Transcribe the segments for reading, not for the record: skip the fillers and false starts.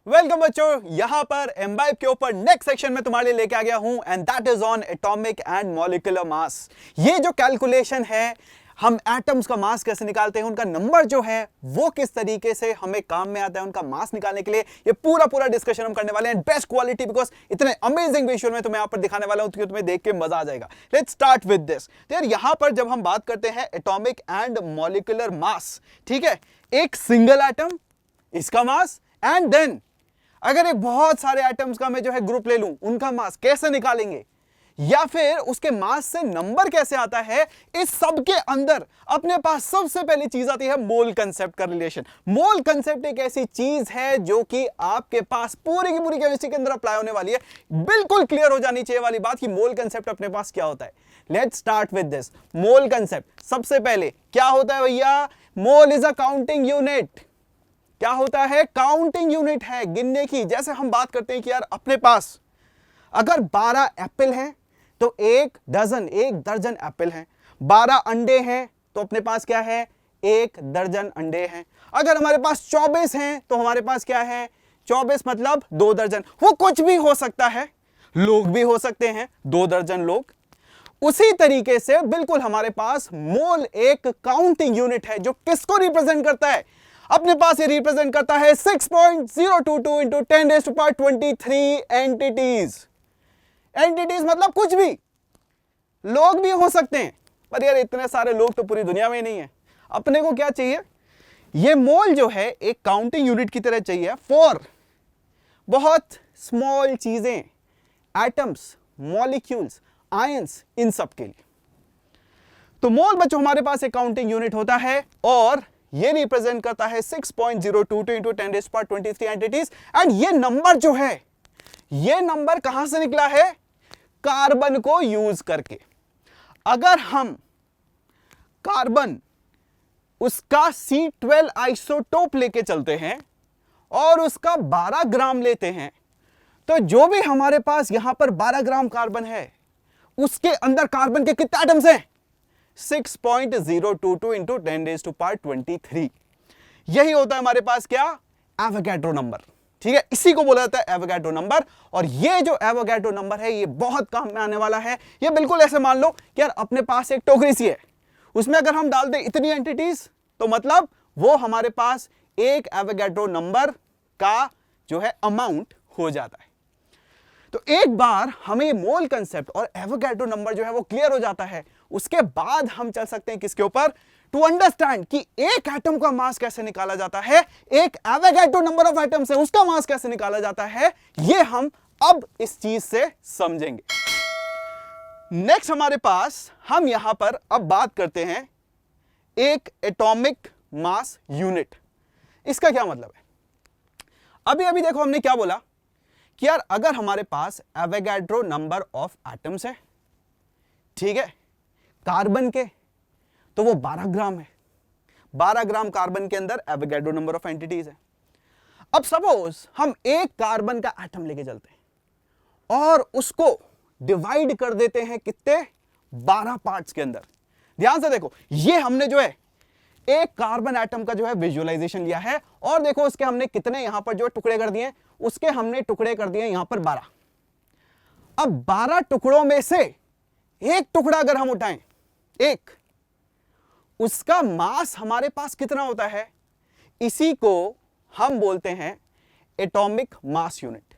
Welcome बच्चों, यहां पर एम्बाइब के ऊपर नेक्स्ट सेक्शन में तुम्हारे लिए लेके आ गया हूं and that is on atomic and molecular mass. ये जो कैलकुलेशन है, हम एटम्स का मास कैसे निकालते हैं, उनका नंबर जो है वो किस तरीके से हमें काम में आता है उनका मास निकालने के लिए, ये पूरा डिस्कशन हम करने वाले हैं बेस्ट क्वालिटी, बिकॉज इतने अमेजिंग विजुअल में तुम्हें यहां पर दिखाने वाला हूं कि तुम्हें देख के मजा आ जाएगा। Let's start with this. तो यार यहां पर जब हम बात करते हैं एटॉमिक एंड मॉलिक्यूलर मास, ठीक है, एक सिंगल एटम, इसका मास, एंड देन अगर एक बहुत सारे एटम्स का मैं जो है ग्रुप ले लूं, उनका मास कैसे निकालेंगे, या फिर उसके मास से नंबर कैसे आता है, इस सब के अंदर अपने पास सबसे पहली चीज आती है मोल कंसेप्ट का रिलेशन। मोल कंसेप्ट एक ऐसी चीज है जो कि आपके पास पूरी की पूरी केमिस्ट्री के अंदर अप्लाई होने वाली है। बिल्कुल क्लियर हो जानी चाहिए वाली बात कि मोल कंसेप्ट अपने पास क्या होता है। Let's start with this. Mole concept सबसे पहले क्या होता है भैया? Mole is a counting unit. क्या होता है? काउंटिंग यूनिट है, गिनने की। जैसे हम बात करते हैं कि यार अपने पास अगर 12 एप्पल हैं तो एक दर्जन एप्पल हैं। 12 अंडे हैं तो अपने पास क्या है? एक दर्जन अंडे हैं। अगर हमारे पास 24 हैं तो हमारे पास क्या है? 24 मतलब 2 दर्जन। वो कुछ भी हो सकता है, लोग भी हो सकते हैं, 2 दर्जन लोग। उसी तरीके से बिल्कुल हमारे पास मोल एक काउंटिंग यूनिट है जो किसको रिप्रेजेंट करता है? अपने पास ये रिप्रेजेंट करता है 6.022 इंटू 10⁻23 एंटिटीज। एंटिटीज मतलब कुछ भी, लोग भी हो सकते हैं, पर यार इतने सारे लोग तो पूरी दुनिया में ही नहीं है। अपने को क्या चाहिए? ये मोल जो है एक काउंटिंग यूनिट की तरह चाहिए फॉर बहुत स्मॉल चीजें, एटम्स, मॉलिक्यूल्स, आयंस, इन सब के लिए। तो मोल बच्चों हमारे पास एक काउंटिंग यूनिट होता है और ये रिप्रेजेंट करता है 6.022 इंटू 10⁻23 एंटिटीज। एंड ये नंबर जो है, ये नंबर कहां से निकला है? कार्बन को यूज करके। अगर हम कार्बन उसका C12 आइसोटोप लेके चलते हैं और उसका 12 ग्राम लेते हैं, तो जो भी हमारे पास यहां पर 12 ग्राम कार्बन है, उसके अंदर कार्बन के कितने एटम्स हैं? 6.022 इंटू 10⁻23। यही होता है हमारे पास क्या? Avogadro number. ठीक है, इसी को बोला जाता है एवोगाड्रो नंबर। और ये जो एवोगाड्रो नंबर है ये बहुत काम में आने वाला है। ये बिल्कुल ऐसे मान लो कि यार अपने पास एक टोकरी सी है, उसमें अगर हम डाल दें इतनी एंटिटीज, तो मतलब वो हमारे पास एक एवोगाड्रो नंबर का जो है अमाउंट हो जाता है। तो एक बार हमें मोल कंसेप्ट और एवोगाड्रो नंबर जो है वो क्लियर हो जाता है, उसके बाद हम चल सकते हैं किसके ऊपर? टू अंडरस्टैंड कि एक एटम का मास कैसे निकाला जाता है, एक एवोगाड्रो नंबर ऑफ एटम्स है उसका मास कैसे निकाला जाता है, ये हम अब इस चीज से समझेंगे। नेक्स्ट हमारे पास हम यहां पर अब बात करते हैं एक एटॉमिक मास यूनिट। इसका क्या मतलब है? अभी अभी देखो हमने क्या बोला कि यार अगर हमारे पास एवोगाड्रो नंबर ऑफ एटम्स है, ठीक है, कार्बन के, तो वो 12 ग्राम है। 12 ग्राम कार्बन के अंदर एवोगाड्रो नंबर ऑफ एंटिटीज है। अब सपोज हम एक कार्बन का एटम लेके चलते हैं और उसको डिवाइड कर देते हैं कितने? 12 पार्ट्स के अंदर। ध्यान से देखो, ये हमने जो है एक कार्बन एटम का जो है विजुअलाइजेशन लिया है और देखो उसके हमने कितने यहां पर जो टुकड़े कर दिए, उसके हमने टुकड़े कर दिए यहां पर 12। अब 12 टुकड़ों में से एक टुकड़ा अगर हम उठाएं, एक, उसका मास हमारे पास कितना होता है? इसी को हम बोलते हैं एटॉमिक मास यूनिट।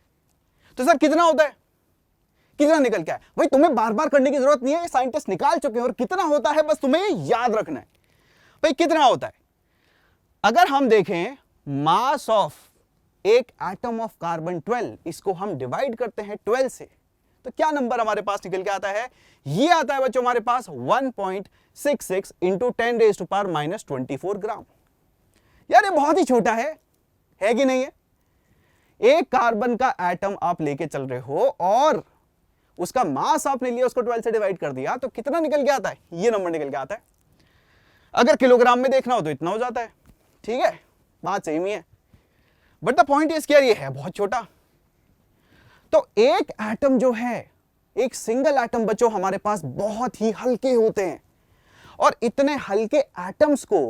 तो सर कितना होता है? कितना निकल के आया? भाई तुम्हें बार बार करने की जरूरत नहीं है, साइंटिस्ट निकाल चुके हैं। और कितना होता है बस तुम्हें याद रखना है। भाई कितना होता है? अगर हम देखें मास ऑफ एक एटम ऑफ कार्बन 12, इसको हम डिवाइड करते हैं 12 से, तो क्या नंबर हमारे पास निकल के आता है? ये आता है बच्चों हमारे पास 1.66 इंटू 10⁻⁻24 ग्राम। यार ये बहुत ही छोटा है कि नहीं है? एक कार्बन का एटम आप लेके चल रहे हो और उसका मास आपने लिया, उसको 12 से डिवाइड कर दिया, तो कितना निकल के आता है? ये नंबर निकल के आता है। अगर किलोग्राम में देखना हो तो इतना हो जाता है। ठीक है, बात सेम ही है, but the point is clear, ये है बहुत छोटा। तो एक एटम जो है, एक सिंगल एटम बच्चों हमारे पास बहुत ही हल्के होते हैं और इतने हल्के एटम्स को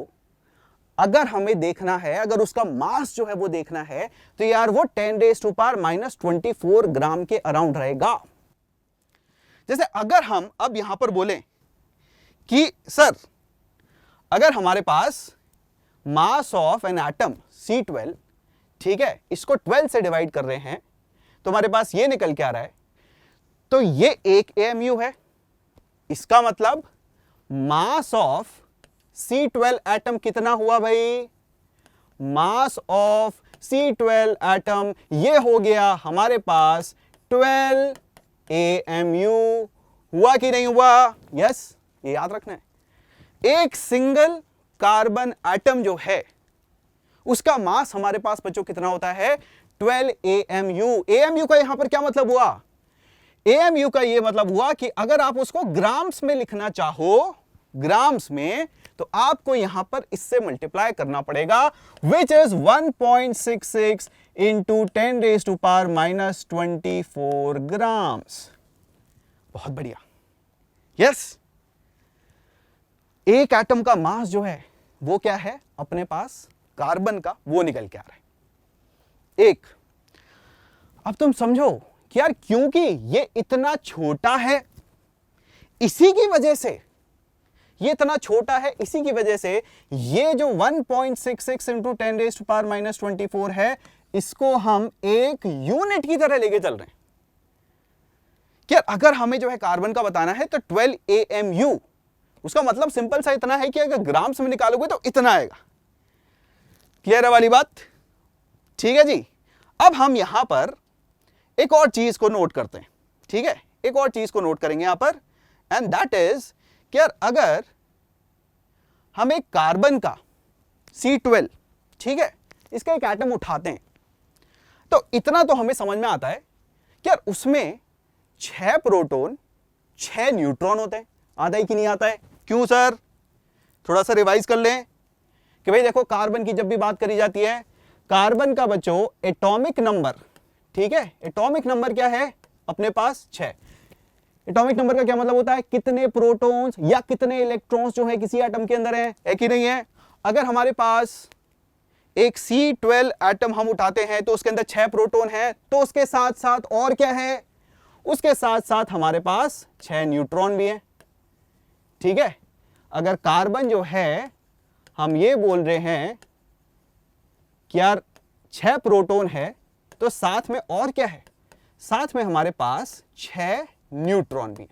अगर हमें देखना है, अगर उसका मास जो है वो देखना है, तो यार वो 10⁻⁻24 ग्राम के अराउंड रहेगा। जैसे अगर हम अब यहां पर बोलें कि सर अगर हमारे पास mass of an atom C12, ठीक है, इसको 12 से डिवाइड कर रहे हैं, तो हमारे पास ये निकल के आ रहा है, तो ये एक AMU है। इसका मतलब मास ऑफ C12 एटम कितना हुआ भाई? मास ऑफ C12 एटम ये हो गया हमारे पास 12 AMU। हुआ कि नहीं हुआ? यस, ये याद रखना है। एक सिंगल कार्बन एटम जो है उसका मास हमारे पास बच्चों कितना होता है? 12 AMU। AMU का यहां पर क्या मतलब हुआ? AMU का ये मतलब हुआ कि अगर आप उसको ग्राम्स में लिखना चाहो, ग्राम्स में, तो आपको यहां पर इससे मल्टीप्लाई करना पड़ेगा, विच इज 1.66 इंटू 10⁻⁻24 ग्राम्स। बहुत बढ़िया। यस, एक एटम का मास जो है वो क्या है अपने पास? कार्बन का, वो निकल के आ रहा है एक। अब तुम समझो कि यार क्योंकि ये इतना छोटा है, इसी की वजह से, ये इतना छोटा है, इसी की वजह से ये जो 1.66 इंटू 10⁻⁻24 है, इसको हम एक यूनिट की तरह लेके चल रहे हैं। क्या अगर हमें जो है कार्बन का बताना है तो 12 AMU, उसका मतलब सिंपल सा इतना है कि अगर ग्राम्स में निकालोगे तो इतना आएगा। क्लियर है वाली बात? ठीक है जी। अब हम यहां पर एक और चीज को नोट करते हैं, ठीक है, एक और चीज को नोट करेंगे यहां पर, एंड दैट इज कि यार अगर हम एक कार्बन का C12, ठीक है, इसका एक एटम उठाते हैं, तो इतना तो हमें समझ में आता है कि यार उसमें 6 प्रोटॉन 6 न्यूट्रॉन होते हैं। आता है कि नहीं आता है? क्यों सर? थोड़ा सा रिवाइज कर लें कि भाई देखो, कार्बन की जब भी बात करी जाती है, कार्बन का बच्चों एटॉमिक नंबर, ठीक है, एटॉमिक नंबर क्या है अपने पास? 6। एटॉमिक नंबर का क्या मतलब होता है? कितने प्रोटॉन्स या कितने इलेक्ट्रॉन्स जो है किसी एटम के अंदर है कि नहीं है? अगर हमारे पास एक C12 एटम हम उठाते हैं तो उसके अंदर 6 प्रोटॉन है, तो उसके साथ साथ और क्या है? उसके साथ साथ हमारे पास 6 न्यूट्रॉन भी है। ठीक है, अगर कार्बन जो है हम ये बोल रहे हैं कि यार 6 प्रोटॉन है, तो साथ में और क्या है? साथ में हमारे पास 6 न्यूट्रॉन भी है।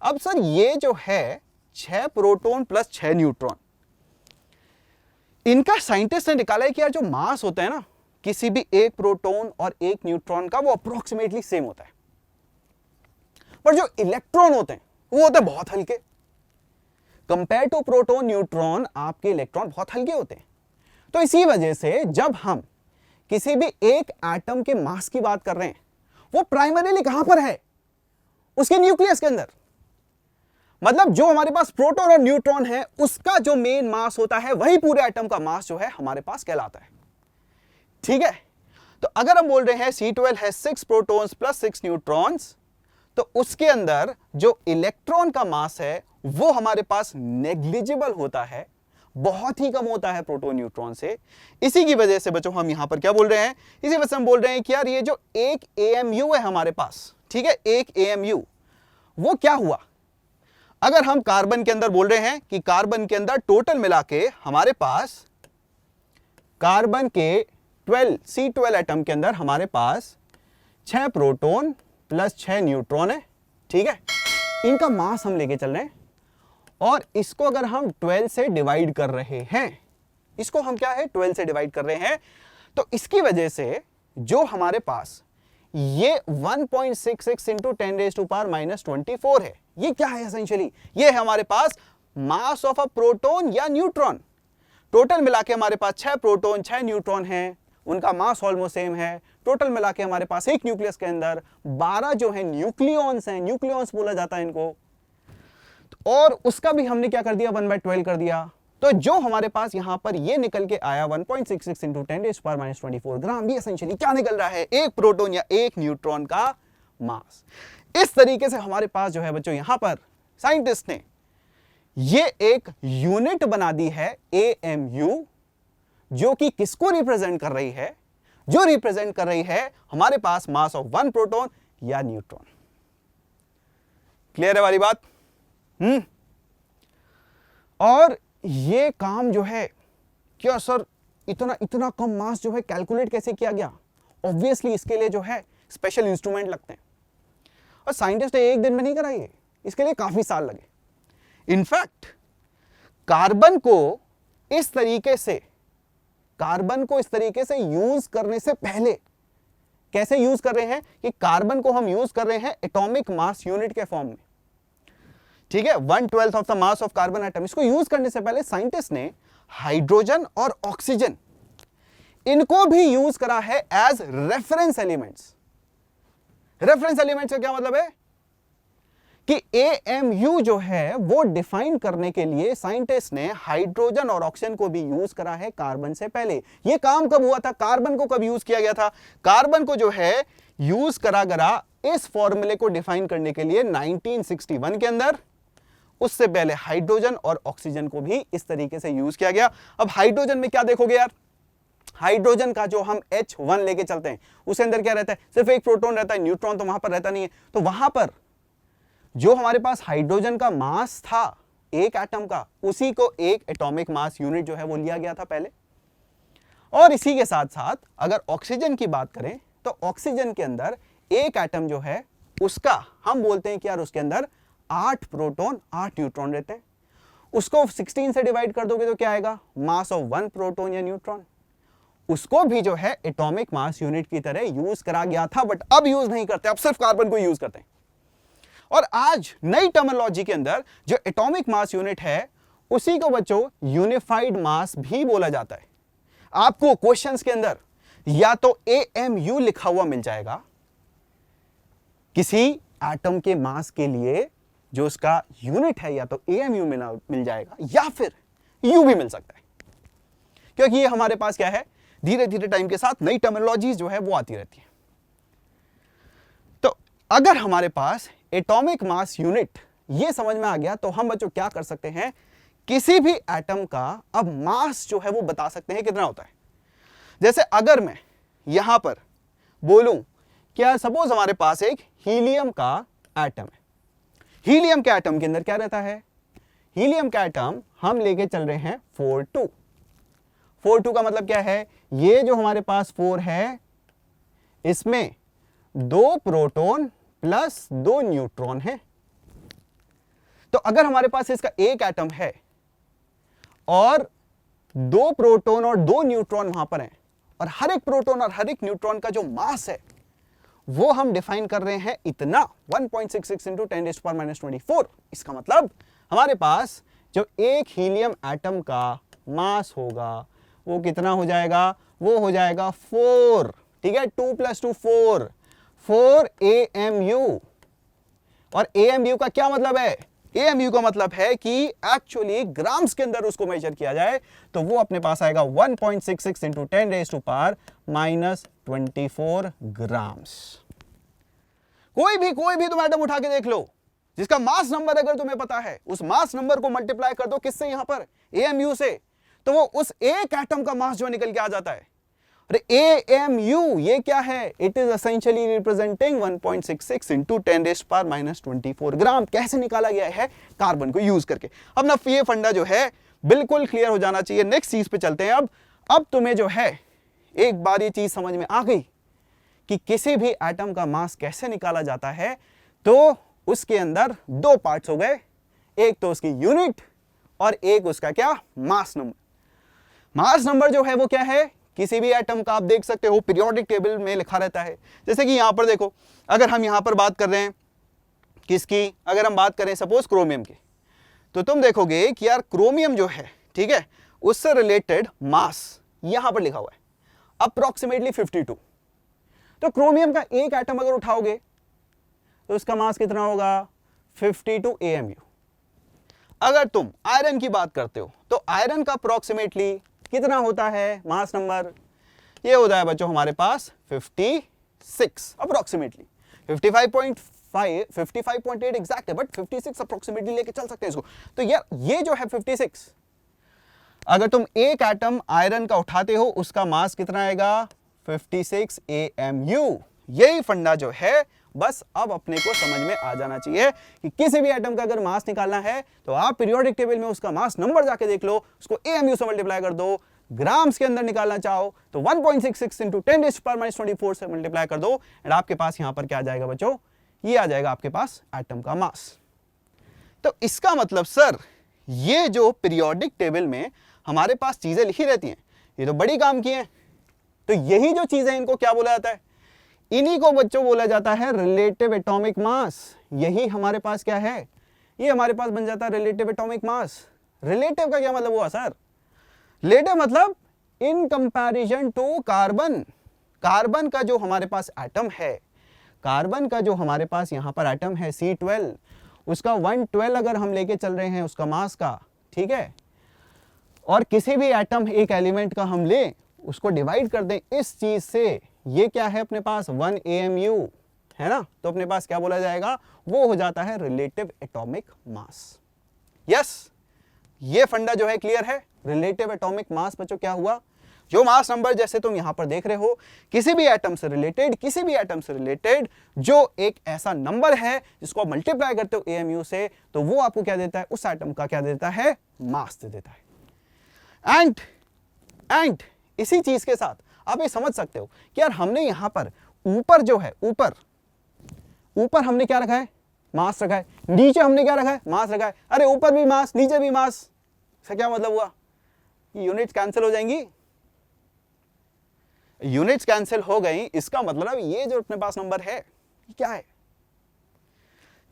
अब सर ये जो है 6 प्रोटॉन प्लस 6 न्यूट्रॉन, इनका साइंटिस्ट ने निकाला है कि यार जो मास होता है ना किसी भी एक प्रोटॉन और एक न्यूट्रॉन का, वो अप्रोक्सीमेटली सेम होता है, पर जो इलेक्ट्रॉन होते हैं वो होते हैं बहुत हल्के। कंपेयर टू प्रोटॉन न्यूट्रॉन, आपके इलेक्ट्रॉन बहुत हल्के होते हैं। तो इसी वजह से जब हम किसी भी एक एटम के मास की बात कर रहे हैं, वो प्राइमरीली कहां पर है? उसके न्यूक्लियस के अंदर। मतलब जो हमारे पास प्रोटॉन और न्यूट्रॉन है, उसका जो मेन मास होता है, वही पूरे एटम का मास जो है हमारे पास कहलाता है। ठीक है, तो अगर हम बोल रहे हैं C12 है 6 प्रोटॉन्स प्लस 6 न्यूट्रॉन्स, तो उसके अंदर जो इलेक्ट्रॉन का मास है वो हमारे पास नेग्लिजिबल होता है, बहुत ही कम होता है प्रोटॉन न्यूट्रॉन से। इसी की वजह से बच्चों हम यहां पर क्या बोल रहे हैं? इसी वजह से हम बोल रहे हैं कि यार ये जो एक AMU है हमारे पास, ठीक है, एक AMU, वो क्या हुआ? अगर हम कार्बन के अंदर बोल रहे हैं कि कार्बन के अंदर टोटल मिला के हमारे पास कार्बन के 12 C12 एटम के अंदर हमारे पास 6 प्रोटॉन प्लस 6 न्यूट्रॉन है। ठीक है, इनका मास हम लेके चल रहे हैं, और इसको अगर हम 12 से डिवाइड कर रहे हैं, इसको हम क्या है 12 से डिवाइड कर रहे हैं, तो इसकी वजह से जो हमारे पास ये 1.66 इंटू 10⁻⁻24 है, ये क्या है एसेंशियली? ये है हमारे पास मास ऑफ अ प्रोटॉन या न्यूट्रॉन। टोटल मिला के हमारे पास 6 प्रोटॉन 6 न्यूट्रॉन हैं, उनका मास ऑलमोस्ट सेम है। टोटल मिला के हमारे पास एक न्यूक्लियस के अंदर 12 जो है न्यूक्लियॉन्स हैं, न्यूक्लियॉन्स बोला जाता है इनको, और उसका भी हमने क्या कर दिया 1/12 कर दिया। तो जो हमारे पास यहां पर ये निकल के आया 1.66 इंटू 10⁻⁻24 ग्राम, ये एसेंशियली क्या निकल रहा है? एक प्रोटॉन या एक न्यूट्रॉन का मास। इस तरीके से हमारे पास जो है बच्चों यहां पर साइंटिस्ट ने ये एक यूनिट बना दी है AMU, जो कि किसको रिप्रेजेंट कर रही है? जो रिप्रेजेंट कर रही है हमारे पास मास ऑफ वन प्रोटॉन या न्यूट्रॉन। क्लियर है वाली बात? और ये काम जो है, क्या सर इतना कम मास जो है कैलकुलेट कैसे किया गया? ऑब्वियसली इसके लिए जो है स्पेशल इंस्ट्रूमेंट लगते हैं, और साइंटिस्ट ने एक दिन में नहीं कराई, इसके लिए काफी साल लगे। इनफैक्ट कार्बन को इस तरीके से यूज करने से पहले कैसे यूज कर रहे हैं कि कार्बन को हम यूज कर रहे हैं एटॉमिक मास यूनिट के फॉर्म में, ठीक है, 1/12 of the mass of carbon atom. इसको यूज करने से पहले साइंटिस्ट ने हाइड्रोजन और ऑक्सीजन इनको भी यूज करा है as reference elements. Reference elements का क्या मतलब है कि AMU जो है वो डिफाइन करने के लिए साइंटिस्ट ने हाइड्रोजन और ऑक्सीजन को भी यूज करा है कार्बन से पहले। ये काम कब हुआ था? कार्बन को कब यूज किया गया था? कार्बन को जो है यूज करा गया इस फॉर्मूले को डिफाइन करने के लिए 1961 के अंदर। उससे पहले हाइड्रोजन और ऑक्सीजन को भी इस तरीके से यूज किया गया। अब हाइड्रोजन में क्या देखोगे यार, हाइड्रोजन का जो हम H1 लेके चलते हैं उसके अंदर क्या रहता है? सिर्फ एक प्रोटॉन रहता है, न्यूट्रॉन तो वहां पर रहता नहीं है। तो वहां पर जो हमारे पास हाइड्रोजन का मास था एक एटम का, उसी को एक एटॉमिक मास यूनिट जो है वो लिया गया था पहले। और इसी के साथ साथ अगर ऑक्सीजन की बात करें तो ऑक्सीजन के अंदर एक एटम जो है उसका हम बोलते हैं कि यार उसके अंदर 8 प्रोटॉन 8 न्यूट्रॉन रहते हैं। उसको 16 से डिवाइड कर दोगे तो क्या आएगा? मास ऑफ 1 प्रोटॉन या न्यूट्रॉन। उसको भी जो है एटॉमिक मास यूनिट की तरह यूज करा गया था, बट अब यूज नहीं करते, अब सिर्फ कार्बन को यूज करते हैं। और आज नई टर्मिनोलॉजी के अंदर जो एटॉमिक मास यूनिट है उसी को बच्चों यूनिफाइड मास भी बोला जाता है। आपको क्वेश्चंस के अंदर या तो AMU लिखा हुआ मिल जाएगा किसी एटम के मास के लिए जो उसका यूनिट है, या तो AMU मिल जाएगा या फिर U भी मिल सकता है, क्योंकि ये हमारे पास क्या है, धीरे धीरे टाइम के साथ नई टर्मिनोलॉजी जो है वो आती रहती है। तो अगर हमारे पास एटॉमिक मास यूनिट ये समझ में आ गया तो हम बच्चों क्या कर सकते हैं, किसी भी एटम का अब मास जो है वो बता सकते हैं कितना होता है। जैसे अगर मैं यहां पर बोलूं क्या, सपोज हमारे पास एक हीलियम का एटम है। हीलियम के एटम के अंदर क्या रहता है? हीलियम का एटम हम लेके चल रहे हैं 4 2 का मतलब क्या है? ये जो हमारे पास 4 है इसमें 2 प्रोटॉन प्लस 2 न्यूट्रॉन है। तो अगर हमारे पास इसका एक एटम है और 2 प्रोटॉन और 2 न्यूट्रॉन वहां पर हैं, और हर एक प्रोटॉन और हर एक न्यूट्रॉन का जो मास है वो हम डिफाइन कर रहे हैं इतना 1.66 × 10⁻⁻24। इसका मतलब हमारे पास जो एक हीलियम एटम का मास होगा वो कितना हो जाएगा? वो हो जाएगा 4, ठीक है, 2 + 2 4 AMU। और AMU का क्या मतलब है? AMU का मतलब है कि एक्चुअली ग्राम्स के अंदर उसको मेजर किया जाए तो वो अपने पास आएगा 1.66 × 10⁻24 ग्राम्स। कोई भी तुम एटम उठा के देख लो जिसका मास नंबर अगर तुम्हें पता है, उस मास नंबर को मल्टीप्लाई कर दो किससे? यहां पर AMU से, तो वो उस एक एटम का मास जो निकल के आ जाता है। अरे AMU ये क्या है? इट इज एसेंशियली रिप्रेजेंटिंग 1.66 × 10⁻24 ग्राम। कैसे निकाला गया है? कार्बन को यूज करके। अब ना ये फंडा जो है बिल्कुल क्लियर हो जाना चाहिए। नेक्स्ट चीज पे चलते हैं। अब तुम्हें जो है एक बार ये चीज समझ में आ गई कि किसी भी एटम का मास कैसे निकाला जाता है, तो उसके अंदर 2 पार्ट्स हो गए, एक तो उसकी यूनिट और एक उसका क्या? Mass number. मास नंबर जो है वो क्या है? किसी भी एटम का आप देख सकते हो पीरियोडिक टेबल में लिखा रहता है। जैसे कि यहां पर देखो, अगर हम यहां पर बात कर रहे हैं किसकी, अगर हम बात करें सपोज क्रोमियम की, तो तुम देखोगे कि यार क्रोमियम जो है, ठीक है, उससे रिलेटेड मास यहां पर लिखा हुआ है अप्रोक्सीमेटली 52। तो क्रोमियम का एक एटम अगर उठाओगे तो उसका मास कितना होगा? 52 AMU। अगर तुम आयरन की बात करते हो तो आयरन का अप्रोक्सीमेटली कितना होता है मास नंबर? ये होता है बच्चों हमारे पास 56 अप्रोक्सीमेटली। 55.8 एग्जैक्ट है, बट 56 अप्रोक्सीमेटली लेके चल सकते हैं इसको। तो यार ये जो है 56, अगर तुम एक एटम आयरन का उठाते हो उसका मास कितना आएगा 56 AMU। यही फंडा जो है बस अब अपने को समझ में आ जाना चाहिए कि किसी भी एटम का अगर मास निकालना है तो आप पीरियोडिक टेबल में उसका मास नंबर जाके देख लो, उसको AMU से मल्टीप्लाई कर दो। ग्राम्स के अंदर निकालना चाहो तो 1.66 इंटू 10⁻24 से मल्टीप्लाई कर दो एंड आपके पास यहां पर क्या आ जाएगा बच्चों, ये आ जाएगा आपके पास एटम का मास। तो इसका मतलब सर ये जो पीरियोडिक टेबल में हमारे पास चीजें लिखी रहती हैं ये तो बड़ी काम की हैं, तो यही जो चीजें इनको क्या बोला जाता है, इन्हीं को बच्चों बोला जाता है रिलेटिव एटॉमिक मास। यही हमारे पास क्या है, ये हमारे पास बन जाता है रिलेटिव एटॉमिक मास। रिलेटिव का क्या मतलब हुआ सर, रिलेटिव मतलब in comparison to carbon. Carbon का जो हमारे पास एटम है, कार्बन का जो हमारे पास यहां पर एटम है C12, उसका 112 अगर हम लेके चल रहे हैं उसका मास का, ठीक है, और किसी भी एटम एक एलिमेंट का हम ले उसको डिवाइड कर दें इस चीज से, ये क्या है अपने पास 1 AMU है ना, तो अपने पास क्या बोला जाएगा, वो हो जाता है रिलेटिव एटॉमिक मास। यस, ये फंडा जो है क्लियर है। रिलेटिव एटॉमिक मास बच्चों क्या हुआ, जो मास नंबर जैसे तुम यहां पर देख रहे हो किसी भी एटम से रिलेटेड, किसी भी एटम से रिलेटेड जो एक ऐसा नंबर है जिसको आप मल्टीप्लाई करते हो AMU से, तो वो आपको क्या देता है, उस एटम का क्या देता है, मास दे देता है। एंड इसी चीज के साथ आप ये समझ सकते हो कि यार हमने यहां पर ऊपर जो है, ऊपर हमने क्या रखा है, मास रखा है, नीचे हमने क्या रखा है, मास रखा है। अरे ऊपर भी मास नीचे भी मास, इसका क्या मतलब हुआ, यूनिट्स कैंसिल हो जाएंगी, यूनिट्स कैंसिल हो गई, इसका मतलब ये जो अपने पास नंबर है क्या है,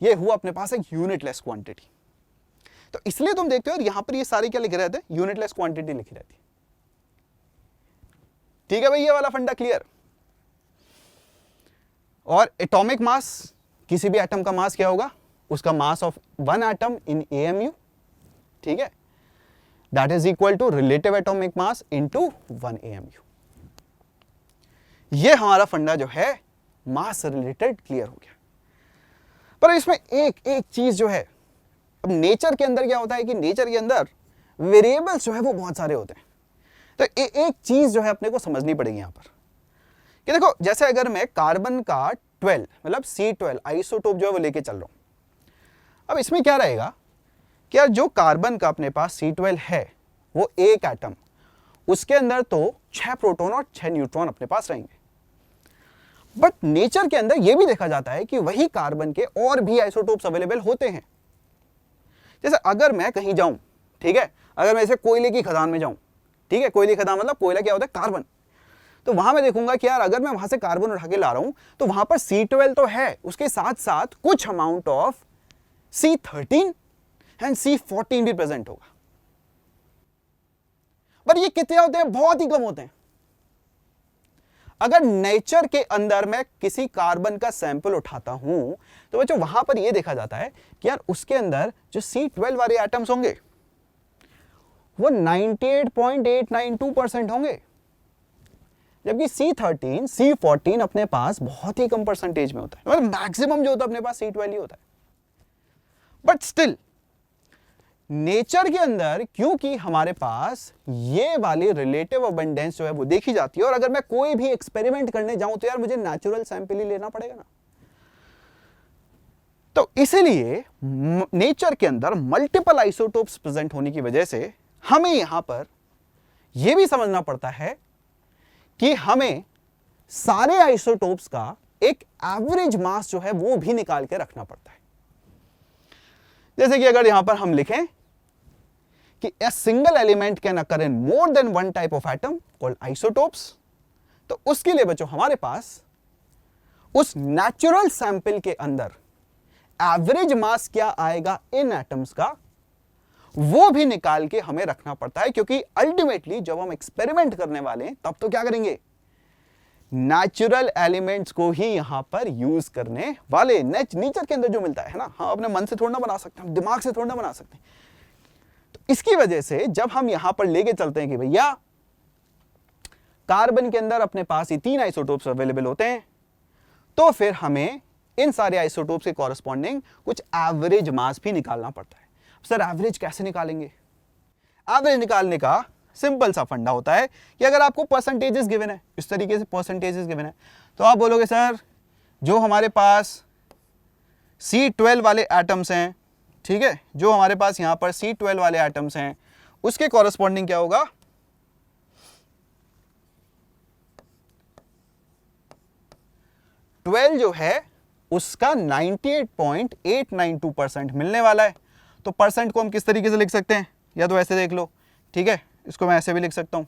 ये हुआ अपने पास एक यूनिटलेस क्वांटिटी। तो इसलिए तुम देखते हो यहां पर ये सारे क्या लिखे रहते हैं, यूनिटलेस क्वांटिटी लिखी रहती है। ठीक है भाई, ये वाला फंडा क्लियर। और एटॉमिक मास, किसी भी एटम का मास क्या होगा, उसका mass of one atom in AMU, ठीक है, that is equal to relative atomic mass into 1 AMU। ये हमारा फंडा जो है मास से रिलेटेड क्लियर हो गया। पर इसमें एक चीज जो है, अब नेचर के अंदर क्या होता है कि नेचर के अंदर वेरिएबल्स जो है वो बहुत सारे होते हैं। तो एक चीज जो है अपने को समझनी पड़ेगी यहां पर कि देखो, जैसे अगर मैं कार्बन का 12 मतलब C12 आइसोटोप जो है वो लेके चल रहा हूं, अब इसमें क्या रहेगा कि यार जो कार्बन का अपने पास C12 है वो एक एटम, उसके अंदर तो 6 प्रोटॉन और 6 न्यूट्रॉन अपने पास रहेंगे। बट नेचर के अंदर यह भी देखा जाता है कि वही कार्बन के और भी आइसोटोप्स अवेलेबल होते हैं। जैसे अगर मैं कहीं जाऊं, ठीक है, अगर मैं ऐसे कोयले की खदान में जाऊं, ठीक है, कोयले की खदान मतलब कोयला क्या होता है, कार्बन, तो वहां मैं देखूंगा कि यार अगर मैं वहां से कार्बन उठा के ला रहा हूं तो वहां पर C12 तो है, उसके साथ साथ कुछ amount of C13 and C14 भी प्रेजेंट होगा। पर ये कितने होते हैं, बहुत ही कम होते हैं। अगर नेचर के अंदर मैं किसी कार्बन का सैंपल उठाता हूं तो बच्चों वहां पर यह देखा जाता है कि यार उसके अंदर जो C12 वाले एटम्स होंगे वो 98.892% होंगे, जबकि C13 C14 अपने पास बहुत ही कम परसेंटेज में होता है, मतलब मैक्सिमम जो होता है अपने पास C12 ही होता है। बट स्टिल नेचर के अंदर क्योंकि हमारे पास ये वाली रिलेटिव अबंडेंस जो है वो देखी जाती है, और अगर मैं कोई भी एक्सपेरिमेंट करने जाऊं तो यार मुझे नेचुरल सैंपल ही लेना पड़ेगा ना। तो इसलिए नेचर के अंदर मल्टीपल आइसोटोप्स प्रेजेंट होने की वजह से हमें यहां पर यह भी समझना पड़ता है कि हमें सारे आइसोटोप्स का एक एवरेज मास जो है वो भी निकाल के रखना पड़ता है। जैसे कि अगर यहां पर हम लिखें कि a single element can occur in more than one type of atom called isotopes, तो उसके लिए बच्चों हमारे पास उस नेचुरल सैंपल के अंदर एवरेज मास क्या आएगा इन एटम्स का वो भी निकाल के हमें रखना पड़ता है, क्योंकि अल्टीमेटली जब हम एक्सपेरिमेंट करने वाले हैं तब तो क्या करेंगे, नेचुरल एलिमेंट्स को ही यहां पर यूज करने वाले। नेचर के अंदर जो मिलता है ना, हम अपने मन से थोड़ा ना बना सकते, हम दिमाग से थोड़ा ना बना सकते। तो इसकी वजह से जब हम यहां पर लेके चलते हैं कि भैया कार्बन के अंदर अपने पास ही 3 आइसोटोप्स अवेलेबल होते हैं, तो फिर हमें इन सारे आइसोटोप्स के कॉरस्पॉन्डिंग कुछ एवरेज मास भी निकालना पड़ता है। सर एवरेज कैसे निकालेंगे, एवरेज निकालने का सिंपल सा फंडा होता है कि अगर आपको परसेंटेजेस गिवन है, इस तरीके से परसेंटेजेस गिवन है, तो आप बोलोगे सर जो हमारे पास C12 वाले एटम्स हैं, ठीक है, जो हमारे पास यहां पर C12 वाले एटम्स हैं उसके कॉरेस्पॉन्डिंग क्या होगा, 12 जो है उसका 98.892% मिलने वाला है। तो परसेंट को हम किस तरीके से लिख सकते हैं, या तो ऐसे देख लो, ठीक है, इसको मैं ऐसे भी लिख सकता हूं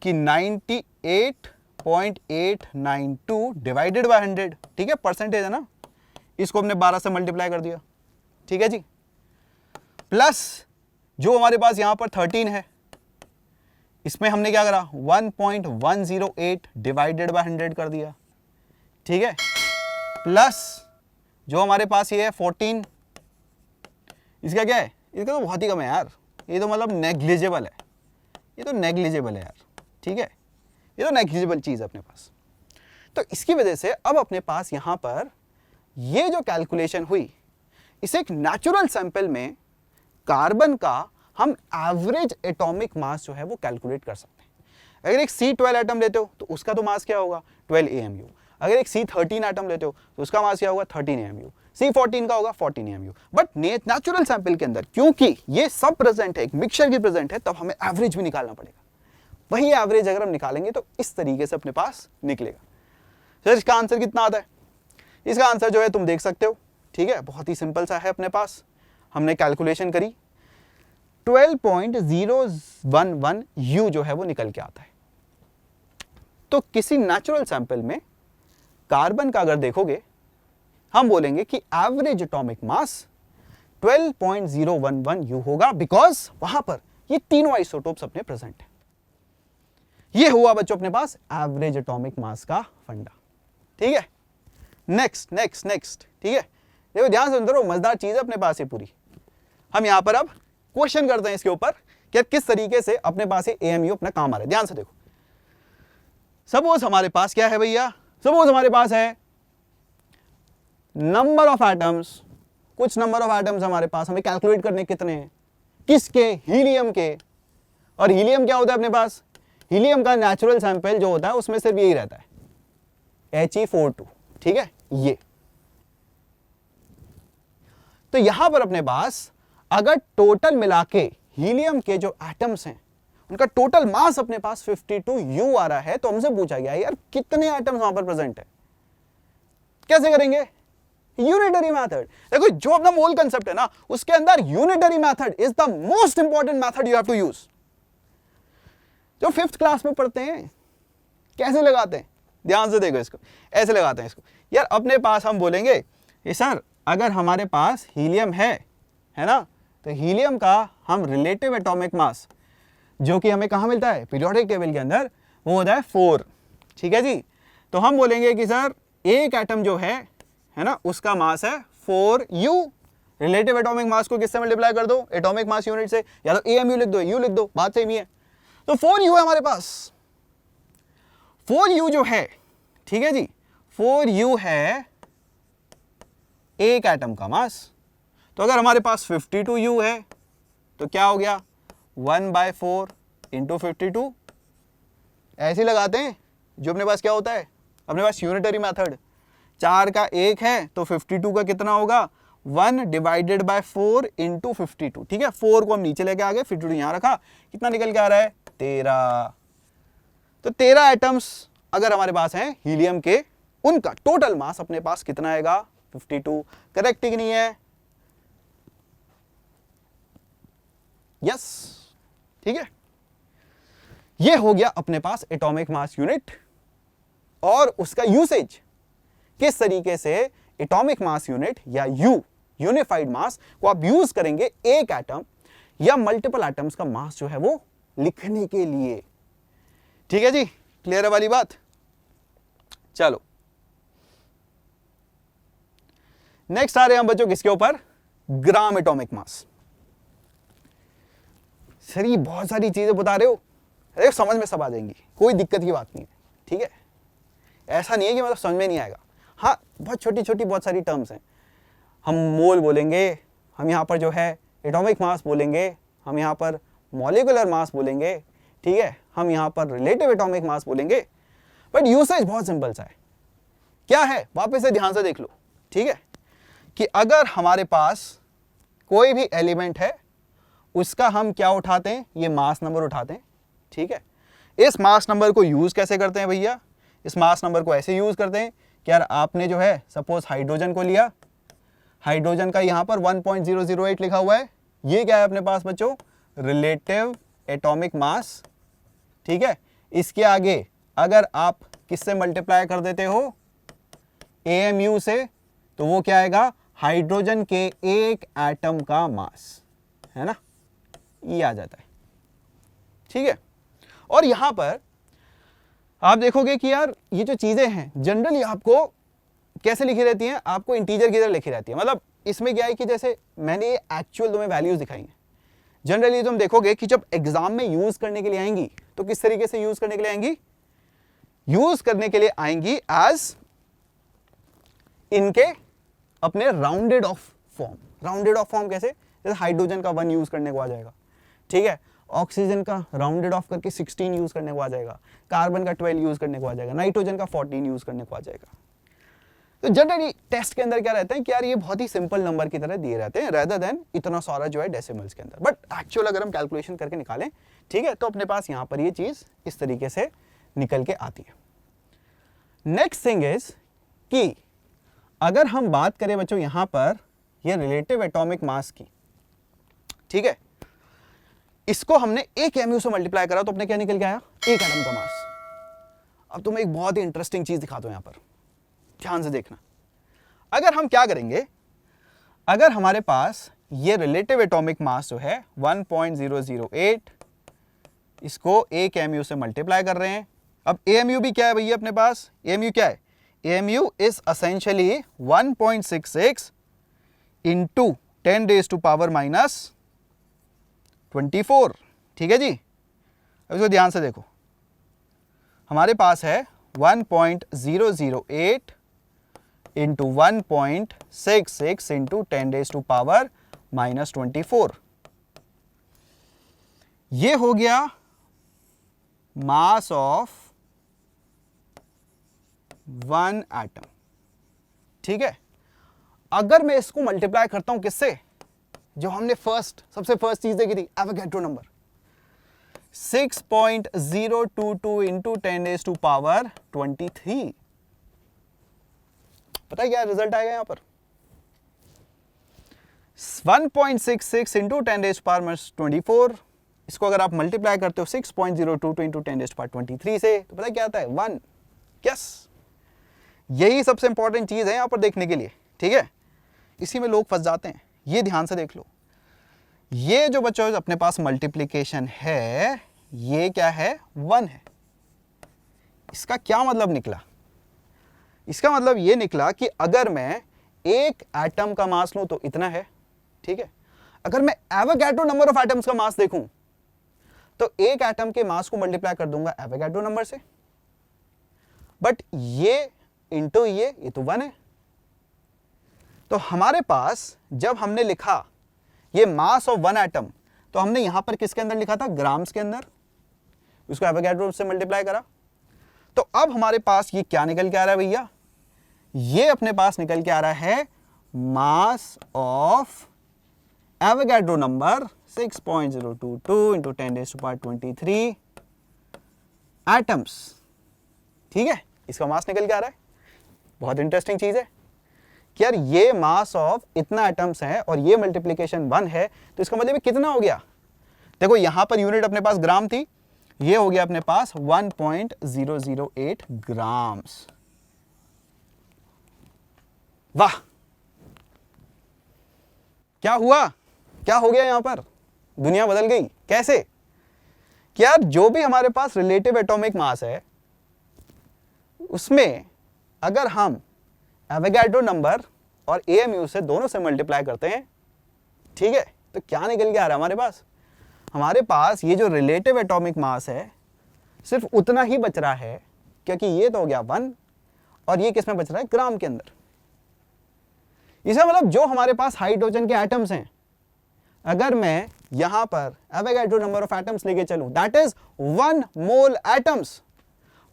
कि 98.892 डिवाइडेड बाय 100, ठीक है, परसेंटेज है ना, इसको हमने 12 से मल्टीप्लाई कर दिया, ठीक है जी, प्लस जो हमारे पास यहां पर 13 है इसमें हमने क्या करा 1.108 डिवाइडेड बाय 100 कर दिया, ठीक है, प्लस जो हमारे पास ये है 14, इसका क्या है, इसका तो बहुत ही कम है यार, ये तो मतलब नेग्लिजिबल है, ये तो नेग्लिजिबल है यार, ठीक है, ये तो नेग्लिजिबल चीज है अपने पास। तो इसकी वजह से अब अपने पास यहां पर ये जो कैलकुलेशन हुई, इसे एक नेचुरल सैंपल में कार्बन का हम एवरेज एटॉमिक मास जो है वो कैलकुलेट कर सकते हैं। अगर एक C12 एटम लेते हो तो उसका तो मास क्या होगा 12 AMU, अगर एक C13 एटम लेते हो तो उसका मास क्या होगा 13 AMU, C14 का होगा 14 AMU। बट नेचुरल सैंपल के अंदर क्योंकि ये सब प्रेजेंट है, एक मिक्सचर की प्रेजेंट है, तब हमें एवरेज भी निकालना पड़ेगा। वही एवरेज अगर हम निकालेंगे तो इस तरीके से अपने पास निकलेगा। सर इसका आंसर कितना आता है, इसका आंसर जो है तुम देख सकते हो, ठीक है, बहुत ही सिंपल सा है, अपने पास हमने कैलकुलेशन करी 12.011 U जो है वो निकल के आता है। तो किसी नेचुरल सैंपल में कार्बन का अगर देखोगे हम बोलेंगे कि एवरेज एटॉमिक मास 12.011 U होगा, बिकॉज वहां पर ये तीनों आइसोटोप्स अपने प्रेजेंट है। ये हुआ बच्चों अपने पास एवरेज एटॉमिक मास का फंडा, ठीक है। नेक्स्ट नेक्स्ट नेक्स्ट, ठीक है, देखो ध्यान से सुनो, मजेदार चीज है अपने पास ये पूरी। हम यहां पर अब क्वेश्चन करते हैं इसके ऊपर कि किस तरीके से अपने पास ये AMU अपना काम आ रहा है। ध्यान से देखो, सपोज हमारे पास क्या है भैया, सपोज हमारे पास है नंबर ऑफ एटम्स, कुछ नंबर ऑफ एटम्स हमारे पास, हमें कैलकुलेट करने कितने हैं, किसके, हीलियम के। और हीलियम क्या होता है अपने पास, हीलियम का नेचुरल सैंपल जो होता है उसमें सिर्फ यही रहता है He42, ठीक है। ये तो यहां पर अपने पास अगर टोटल मिला के हीलियम के जो एटम्स हैं उनका टोटल मास अपने पास 52 U आ रहा है, तो हमसे पूछा गया यार कितने एटम्स वहां पर प्रेजेंट है, कैसे करेंगे, यूनिटरी मेथड। देखो जो अपना मोल कंसेप्ट है ना उसके अंदर unitary method is the most important method you have to use. जो 5th क्लास में पढ़ते हैं कैसे लगाते हैं, ध्यान से देखो इसको, ऐसे लगाते हैं इसको यार। अपने पास हम बोलेंगे ये सर अगर हमारे पास हीलियम है ना, तो हीलियम का हम रिलेटिव एटॉमिक मास जो कि हमें कहां मिलता है पीरियोडिक टेबल के अंदर, वो होता है 4, ठीक है जी। तो हम बोलेंगे कि सर एक एटम जो है ना उसका मास है 4U, रिलेटिव एटॉमिक मास को किससे मल्टीप्लाई कर दो, एटॉमिक मास यूनिट से, या तो AMU लिख दो, U लिख दो, बात सेम ही है। तो 4U है हमारे पास, 4U जो है, ठीक है जी, 4U है एक एटम का मास। तो अगर हमारे पास 52U है तो क्या हो गया 1/4 इंटू 52, ऐसे लगाते हैं। जो अपने पास क्या होता है, अपने पास यूनिटरी मेथड, 4 का 1 है तो 52 का कितना होगा 1 डिवाइडेड बाय 4 इंटू 52, ठीक है। 4 को हम नीचे लेके आ गए, 52 यहां रखा, कितना निकल के आ रहा है 13। तो 13 एटम्स अगर हमारे पास हैं हीलियम के, उनका टोटल मास अपने पास कितना आएगा 52। करेक्ट कि नहीं है, यस, ठीक है। ये हो गया अपने पास एटॉमिक मास यूनिट और उसका यूसेज, किस तरीके से एटॉमिक मास यूनिट या यूनिफाइड मास को आप यूज करेंगे एक एटम या मल्टीपल एटम्स का मास जो है वो लिखने के लिए, ठीक है जी। क्लियर है वाली बात। चलो नेक्स्ट आ रहे हैं हम बच्चों किसके ऊपर, ग्राम एटॉमिक मास। सर ये बहुत सारी चीजें बता रहे हो, अरे समझ में सब आ जाएंगी, कोई दिक्कत की बात नहीं है, ठीक है। ऐसा नहीं है कि मतलब समझ में नहीं आएगा, हाँ बहुत छोटी छोटी बहुत सारी टर्म्स हैं। हम मोल बोलेंगे, हम यहाँ पर जो है एटॉमिक मास बोलेंगे, हम यहाँ पर मॉलिक्यूलर मास बोलेंगे, ठीक है, हम यहाँ पर रिलेटिव एटॉमिक मास बोलेंगे, बट यूसेज बहुत सिंपल सा है। क्या है, वापस से ध्यान से देख लो, ठीक है, कि अगर हमारे पास कोई भी एलिमेंट है उसका हम क्या उठाते हैं, ये मास नंबर उठाते हैं, ठीक है। इस मास नंबर को यूज कैसे करते हैं भैया, इस मास नंबर को ऐसे यूज करते हैं कि यार आपने जो है सपोज हाइड्रोजन को लिया, हाइड्रोजन का यहाँ पर 1.008 लिखा हुआ है, ये क्या है अपने पास बच्चों, रिलेटिव एटॉमिक मास, ठीक है। इसके आगे अगर आप किससे मल्टीप्लाई कर देते हो, AMU से, तो वो क्या आएगा, हाइड्रोजन के एक एटम का मास, है ना, ये आ जाता है, ठीक है। और यहां पर आप देखोगे कि यार ये जो चीजें हैं जनरली आपको कैसे लिखी रहती हैं, आपको इंटीजर की तरह लिखी रहती है। मतलब इसमें क्या है कि जैसे मैंने ये एक्चुअल तुम्हें वैल्यूज दिखाई हैं, जनरली तुम देखोगे कि जब एग्जाम में यूज करने के लिए आएंगी तो किस तरीके से यूज करने के लिए आएंगी, यूज करने के लिए आएंगी एज इनके अपने rounded off form. Rounded off form कैसे, जैसे हाइड्रोजन का 1 यूज करने को आ जाएगा, ठीक है, ऑक्सीजन का राउंडेड ऑफ करके 16 यूज करने को आ जाएगा, कार्बन का 12 यूज करने को आ जाएगा, नाइट्रोजन का 14 यूज करने को आ जाएगा। तो जनरली टेस्ट के अंदर क्या रहता है कि यार ये बहुत ही सिंपल नंबर की तरह दिए रहते हैं रेदर देन इतना सारा जो है डेसिमल्स के अंदर। बट एक्चुअल अगर हम कैलकुलेशन करके निकालें, ठीक है, तो अपने पास यहां पर ये चीज इस तरीके से निकल के आती है। नेक्स्ट थिंग इज कि अगर हम बात करें बच्चों यहां पर ये रिलेटिव एटॉमिक मास की, ठीक है, इसको हमने एक MU से मल्टीप्लाई करा तो अपने क्या निकल के आया, एक एटम का मास। अब तुम्हें एक बहुत ही इंटरेस्टिंग चीज दिखाता हूं, यहां पर ध्यान से देखना। अगर हम क्या करेंगे, अगर हमारे पास ये रिलेटिव एटॉमिक मास जो है 1.008, इसको एक MU से मल्टीप्लाई कर रहे हैं। अब AMU भी क्या है भैया अपने पास, AMU क्या है, AMU is essentially 1.66 into 10 raised to power -24, ठीक है जी। अब इसको ध्यान से देखो, हमारे पास है 1.008 into 1.66 into 10 raised to power -24, ये हो गया मास ऑफ 1 एटम, ठीक है। अगर मैं इसको मल्टीप्लाई करता हूं किससे, जो हमने सबसे फर्स्ट चीज देखी थी, Avogadro number, 6.022 into 10 raised to power 23, पता है क्या रिजल्ट आएगा यहां पर, 1.66 इंटू 10 raised to power -24, इसको अगर आप मल्टीप्लाई करते हो 6.022 इंटू 10 raised to power 23 से, तो पता है क्या आता है, 1। यस, यही सबसे इंपॉर्टेंट चीज है यहां पर देखने के लिए, ठीक है। इसी में लोग फंस जाते हैं, ये ध्यान से देख लो। ये जो बच्चों अपने पास मल्टीप्लिकेशन है, ये क्या है, 1 है। इसका क्या मतलब निकला, इसका मतलब ये निकला कि अगर मैं एक एटम का मास लूं तो इतना है, ठीक है। अगर मैं एवोगैड्रो नंबर ऑफ एटम्स का मास देखूं तो एक एटम के मास को मल्टीप्लाई कर दूंगा एवोगैड्रो नंबर से, बट ये इंटू ये तो 1 है। तो हमारे पास जब हमने लिखा ये मास ऑफ 1 एटम, तो हमने यहां पर किसके अंदर लिखा था, ग्राम्स के अंदर, उसको एवोगैड्रो से मल्टीप्लाई करा। तो अब हमारे पास ये क्या निकल के आ रहा है भैया, ये अपने पास निकल के आ रहा है मास of Avogadro number 6.022 into 10 raised to power 23 atoms, ठीक है, इसका मास निकल के आ रहा है। बहुत इंटरेस्टिंग चीज है कि यार ये मास ऑफ इतना एटम्स है और ये मल्टीप्लिकेशन 1 है, तो इसका मतलब कितना हो गया, देखो यहां पर यूनिट अपने पास ग्राम थी, ये हो गया अपने पास 1.008 ग्राम्स। वाह, क्या हुआ, क्या हो गया यहां पर, दुनिया बदल गई। कैसे कि यार जो भी हमारे पास रिलेटिव एटॉमिक मास है उसमें अगर हम एवोगैड्रो नंबर और AMU से दोनों से मल्टीप्लाई करते हैं, ठीक है, तो क्या निकल के आ रहा है हमारे पास ये जो रिलेटिव एटॉमिक मास है सिर्फ उतना ही बच रहा है, क्योंकि ये तो हो गया 1 और ये किस में बच रहा है, ग्राम के अंदर। इसे मतलब जो हमारे पास हाइड्रोजन के एटम्स हैं, अगर मैं यहां पर एवोगैड्रो नंबर ऑफ एटम्स लेके चलूं, that is 1 mole atoms,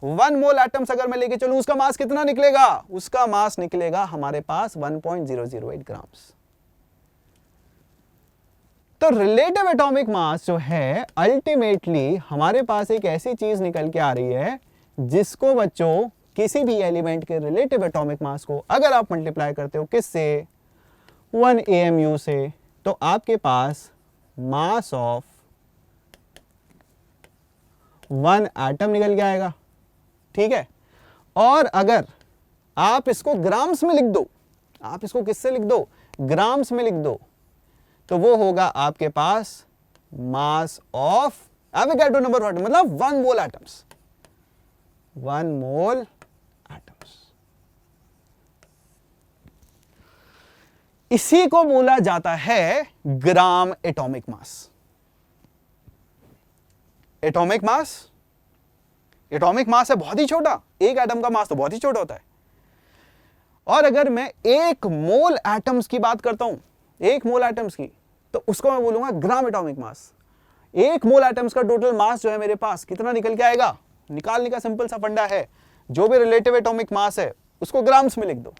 1 mole atoms अगर मैं लेके चलूं, उसका मास कितना निकलेगा? उसका मास निकलेगा हमारे पास 1.008 ग्राम्स। तो रिलेटिव एटॉमिक मास जो है अल्टीमेटली हमारे पास एक ऐसी चीज निकल के आ रही है जिसको बच्चों किसी भी एलिमेंट के रिलेटिव एटॉमिक मास को अगर आप मल्टीप्लाई करते हो किससे? 1 AMU से, तो आपके पास मास ऑफ 1 एटम निकल के आएगा। ठीक है, और अगर आप इसको ग्राम्स में लिख दो, आप इसको किससे लिख दो? ग्राम्स में लिख दो, तो वो होगा आपके पास mass of Avogadro number of atom, मतलब 1 मोल एटम्स, 1 मोल एटम्स। इसी को बोला जाता है gram atomic mass. Atomic mass, atomic mass है बहुत ही छोटा, एक एटम का मास तो बहुत ही छोटा होता है। और अगर मैं 1 मोल एटम्स की बात करता हूं, 1 मोल एटम्स की, तो उसको मैं बोलूंगा ग्राम एटॉमिक मास। 1 मोल एटम्स का टोटल मास जो है मेरे पास कितना निकल के आएगा? निकालने का सिंपल सा फंडा है, जो भी रिलेटिव एटॉमिक मास है उसको ग्राम्स में लिख दो,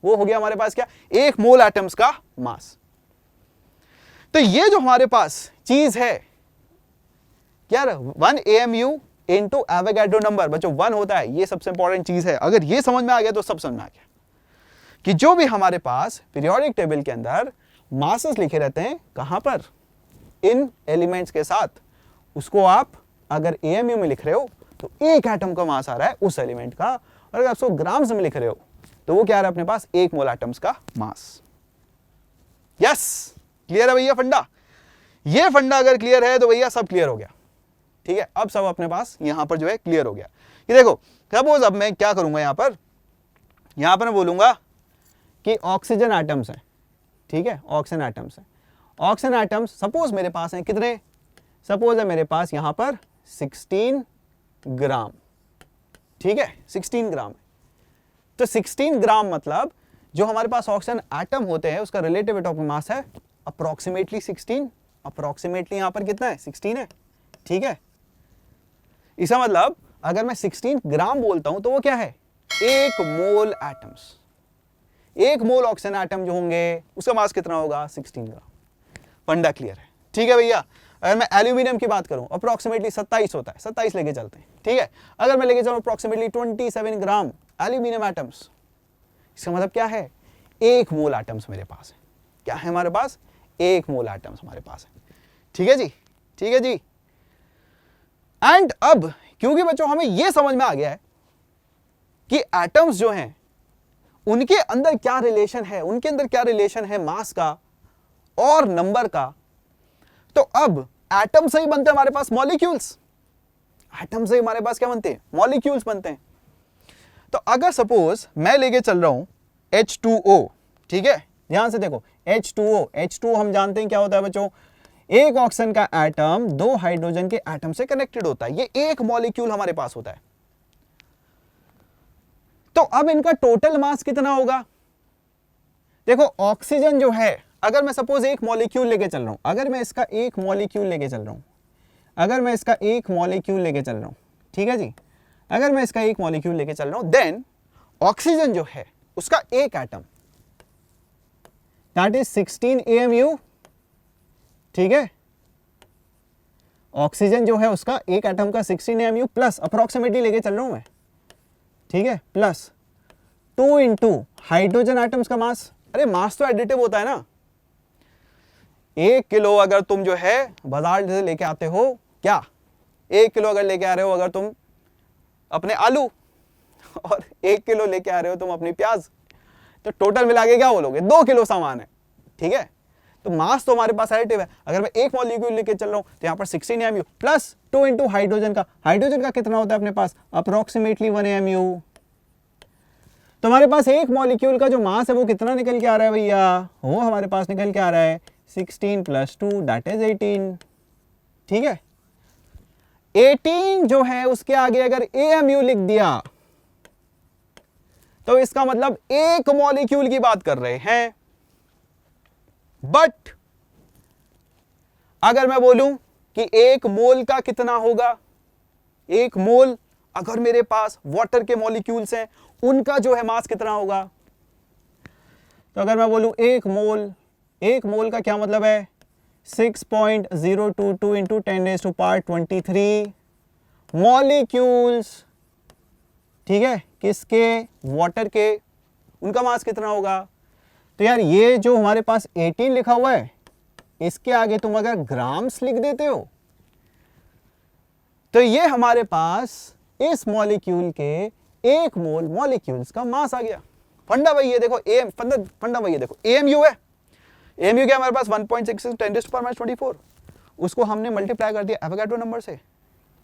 वो हो गया हमारे पास क्या? 1 मोल एटम्स का मास। तो ये जो हमारे पास चीज है क्या, 1 AMU इनटू एवोगैड्रो नंबर, बच्चों 1 होता है, ये सबसे इंपॉर्टेंट चीज है। अगर ये समझ में आ गया तो सब समझ में आ गया कि जो भी हमारे पास पीरियोडिक टेबल के अंदर मासेस लिखे रहते हैं, कहां पर? इन एलिमेंट्स के साथ, उसको आप अगर AMU में लिख रहे हो तो एक एटम का मास आ रहा है उस एलिमेंट का, और अगर आप उसको ग्राम्स में लिख रहे हो तो वो क्या आ रहा है अपने पास? 1 मोल एटम्स का मास। यस, क्लियर है भैया फंडा? ये फंडा अगर क्लियर है तो भैया सब क्लियर हो गया। ठीक है, अब सब अपने पास यहां पर जो है क्लियर हो गया। ये देखो, सपोज अब मैं क्या करूंगा, यहां पर मैं बोलूंगा कि ऑक्सीजन एटम्स हैं। ठीक है, ऑक्सीजन एटम्स हैं, ऑक्सीजन एटम्स सपोज मेरे पास हैं कितने? सपोज है मेरे पास यहां पर 16 ग्राम। ठीक है, 16 ग्राम। तो 16 ग्राम मतलब जो हमारे पास ऑक्सीजन एटम होते हैं उसका रिलेटिव एटॉमिक मास है अप्रोक्सीमेटली 16। अप्रोक्सीमेटली यहां पर कितना है? 16 है। ठीक है, इसका मतलब अगर मैं 16 ग्राम बोलता हूं तो वो क्या है? 1 मोल एटम्स। 1 मोल ऑक्सीजन एटम जो होंगे उसका मास कितना होगा? 16 ग्राम। फंडा क्लियर है? ठीक है भैया। अगर मैं एल्यूमिनियम की बात करूं, अप्रोक्सीमेटली 27 होता है, 27 लेके चलते हैं। ठीक है, अगर मैं लेके चलूं अप्रोक्सीमेटली 27 ग्राम एल्यूमिनियम एटम्स, इसका मतलब क्या है? 1 मोल एटम्स मेरे पास है। क्या है हमारे पास? 1 मोल एटम्स हमारे पास है। ठीक है जी, ठीक है जी। एंड अब क्योंकि बच्चों हमें यह समझ में आ गया है कि एटम्स जो हैं उनके अंदर क्या रिलेशन है, उनके अंदर क्या रिलेशन है मास का और नंबर का, तो अब एटम से ही बनते हैं हमारे पास मॉलिक्यूल्स। एटम से हमारे पास क्या बनते हैं? मॉलिक्यूल्स बनते हैं। तो अगर सपोज मैं लेके चल रहा हूं H2O, ठीक है, ध्यान से देखो, H2O हम जानते हैं क्या होता है बच्चों? एक ऑक्सीजन का एटम 2 हाइड्रोजन के एटम से कनेक्टेड होता है, ये एक मॉलिक्यूल हमारे पास होता है। तो अब इनका टोटल मास कितना होगा? देखो ऑक्सीजन जो है, अगर मैं सपोज एक मॉलिक्यूल लेके चल रहा हूं, अगर मैं इसका एक मॉलिक्यूल लेके चल रहा हूं, ठीक है जी, अगर मैं इसका एक मॉलिक्यूल लेके चल रहा हूं, देन ऑक्सीजन जो है उसका एक एटम दैट इज 16 AMU। ठीक है, ऑक्सीजन जो है उसका एक एटम का 16 AMU प्लस अप्रोक्सीमेटली लेके चल रहा हूं मैं, ठीक है, प्लस 2 इंटू हाइड्रोजन एटम्स का मास। अरे मास तो एडिटिव होता है ना। 1 किलो अगर तुम जो है बाजार से लेके आते हो, क्या 1 किलो अगर लेके आ रहे हो अगर तुम अपने आलू, और 1 किलो लेके आ रहे हो तुम अपनी प्याज, तो टोटल मिला के क्या बोलोगे? 2 किलो सामान है। ठीक है, तो मास तो हमारे पास एडिटिव है। अगर मैं एक मॉलिक्यूल लेके चल रहा हूं तो यहां पर 16 AMU प्लस 2 इंटू हाइड्रोजन का कितना होता है अपने पास? Approximately 1 AMU। तो हमारे पास एक मॉलिक्यूल का जो मास है वो कितना निकल के आ रहा है भैया? वो हमारे पास निकल के आ रहा है 16 + 2 दैट इज 18। ठीक है, 18 जो है उसके आगे अगर AMU लिख दिया तो इसका मतलब एक मॉलिक्यूल की बात कर रहे हैं। बट अगर मैं बोलूं कि एक मोल का कितना होगा, एक मोल अगर मेरे पास वाटर के मॉलिक्यूल्स हैं उनका जो है मास कितना होगा, तो अगर मैं बोलूं एक मोल का क्या मतलब है 6.022 इंटू 10⁻23 मॉलिक्यूल्स, ठीक है, किसके, वाटर के, उनका मास कितना होगा। तो यार ये जो हमारे पास 18 लिखा हुआ है इसके आगे तुम अगर ग्राम्स लिख देते हो तो ये हमारे पास इस मॉलिक्यूल के एक मोल मॉलिक्यूल्स का मास आ गया। फंडा वही है, देखो एम फंडा वही है, देखो एएमयू है, एएमयू क्या हमारे पास 1.66 10⁻24, उसको हमने मल्टीप्लाई कर दिया एवोगाड्रो नंबर से,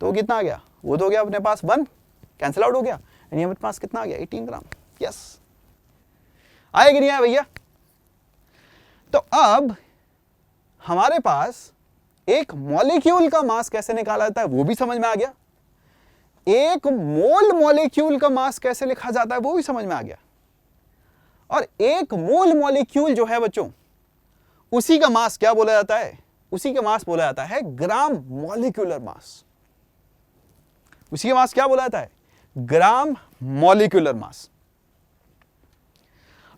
तो कितना आ गया, वो तो हो गया अपने पास 1 कैंसिल आउट हो गया, यानी हमारे पास कितना आ गया 18 ग्राम। यस, आएगी नहीं आया भैया। तो अब हमारे पास एक मॉलिक्यूल का मास कैसे निकाला जाता है वो भी समझ में आ गया, एक मोल मॉलिक्यूल का मास कैसे लिखा जाता है वो भी समझ में आ गया, और एक मोल मॉलिक्यूल जो है बच्चों उसी का मास क्या बोला जाता है, उसी का मास बोला जाता है ग्राम मॉलिक्यूलर मास। उसी का मास क्या बोला जाता है, gram molecular mass.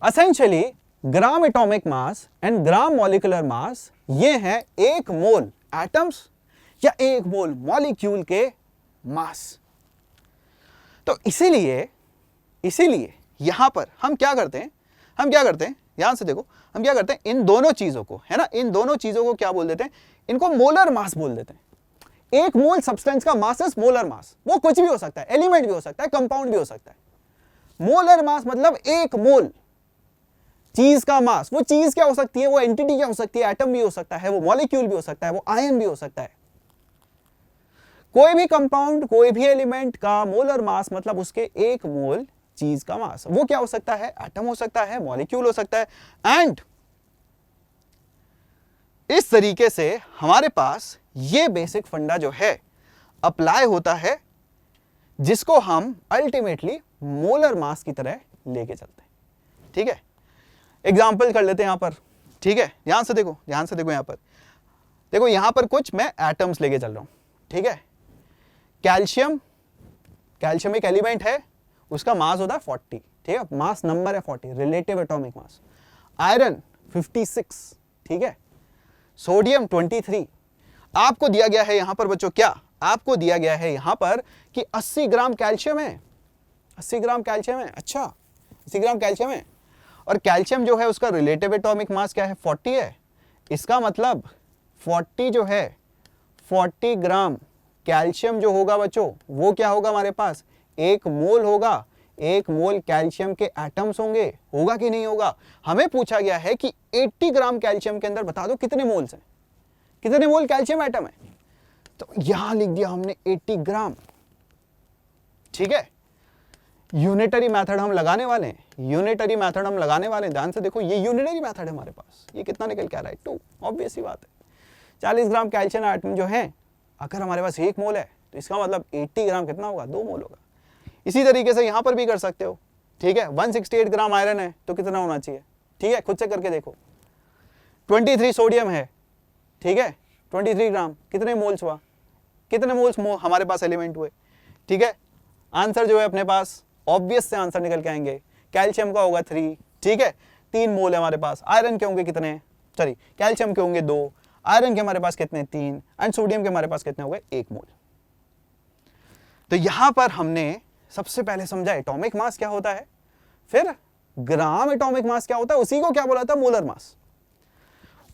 Essentially gram atomic mass and gram molecular mass ये है एक मोल एटम्स या एक मोल मॉलिक्यूल के मास। तो इसीलिए यहां पर हम क्या करते हैं, यहां से देखो हम क्या करते हैं, इन दोनों चीजों को, है ना, इन दोनों चीजों को क्या बोल देते हैं, इनको मोलर मास बोल देते हैं। एक मोल सब्सटेंस का मास इज मोलर मास, वो कुछ भी हो सकता है, एलिमेंट भी हो सकता है, कंपाउंड भी हो सकता है। मोलर मास मतलब एक मोल चीज का मास, वो चीज क्या हो सकती है, वो एंटिटी क्या हो सकती है, एटम भी हो सकता है, वो मॉलिक्यूल भी हो सकता है, वो आयन भी हो सकता है। कोई भी कंपाउंड, कोई भी एलिमेंट का मोलर मास मतलब उसके एक मोल चीज का मास, वो क्या हो सकता है, एटम हो सकता है, मॉलिक्यूल हो सकता है। एंड इस तरीके से हमारे पास ये बेसिक फंडा जो है अप्लाई होता है, जिसको हम अल्टीमेटली मोलर मास की तरह लेके चलते हैं। ठीक है, एग्जाम्पल कर लेते हैं यहां पर, ठीक है, ध्यान से देखो यहां पर देखो, यहां पर कुछ मैं एटम्स लेके चल रहा हूं, ठीक है। कैल्शियम एक एलिमेंट है, उसका मास होता है 40, ठीक है, मास नंबर है 40, रिलेटिव एटॉमिक मास। आयरन 56, ठीक है, सोडियम 23। आपको दिया गया है यहां पर बच्चों क्या, आपको दिया गया है यहां पर कि 80 ग्राम कैल्शियम है, 80 ग्राम कैल्शियम है, अच्छा 80 ग्राम कैल्शियम है, और कैल्शियम जो है उसका रिलेटिव एटॉमिक मास क्या है 40 है। इसका मतलब 40 जो है 40 ग्राम कैल्शियम जो होगा बच्चों वो क्या होगा हमारे पास, एक मोल होगा, एक मोल कैल्शियम के एटम्स होगा कि नहीं होगा। हमें पूछा गया है कि 80 ग्राम कैल्शियम के अंदर बता दो कितने मोल्स हैं, कितने मोल कैल्शियम एटम है, तो यहां लिख दिया हमने 80 ग्राम, ठीक है। यूनिटरी मेथड हम लगाने वाले हैं, ध्यान से देखो, ये यूनिटरी मेथड है हमारे पास। ये कितना निकल के आ रहा है 2, ऑब्वियस सी बात है। 40 ग्राम कैल्शियम एटम जो है, अगर हमारे पास एक मोल है तो इसका मतलब 80 ग्राम कितना होगा, 2 मोल होगा। इसी तरीके से यहां पर भी कर सकते हो, ठीक है। 168 ग्राम आयरन है तो कितना होना चाहिए, ठीक है, खुद से करके देखो। 23 सोडियम है, ठीक है, 23 ग्राम, कितने मोल्स हुआ, कितने मोल्स हमारे पास एलिमेंट हुए, ठीक है। आंसर जो है अपने पास ऑब्वियस से आंसर निकल के आएंगे, कैल्शियम का होगा 3, ठीक है, 3 मोल है हमारे पास। आयरन के होंगे कितने, सॉरी कैल्शियम के होंगे 2, आयरन के हमारे पास कितने 3, एंड सोडियम के हमारे पास कितने हो गए 1 मोल। तो यहां पर हमने सबसे पहले समझा एटॉमिक मास क्या होता है, फिर ग्राम एटॉमिक मास क्या होता है, उसी को क्या बोला था मोलर मास।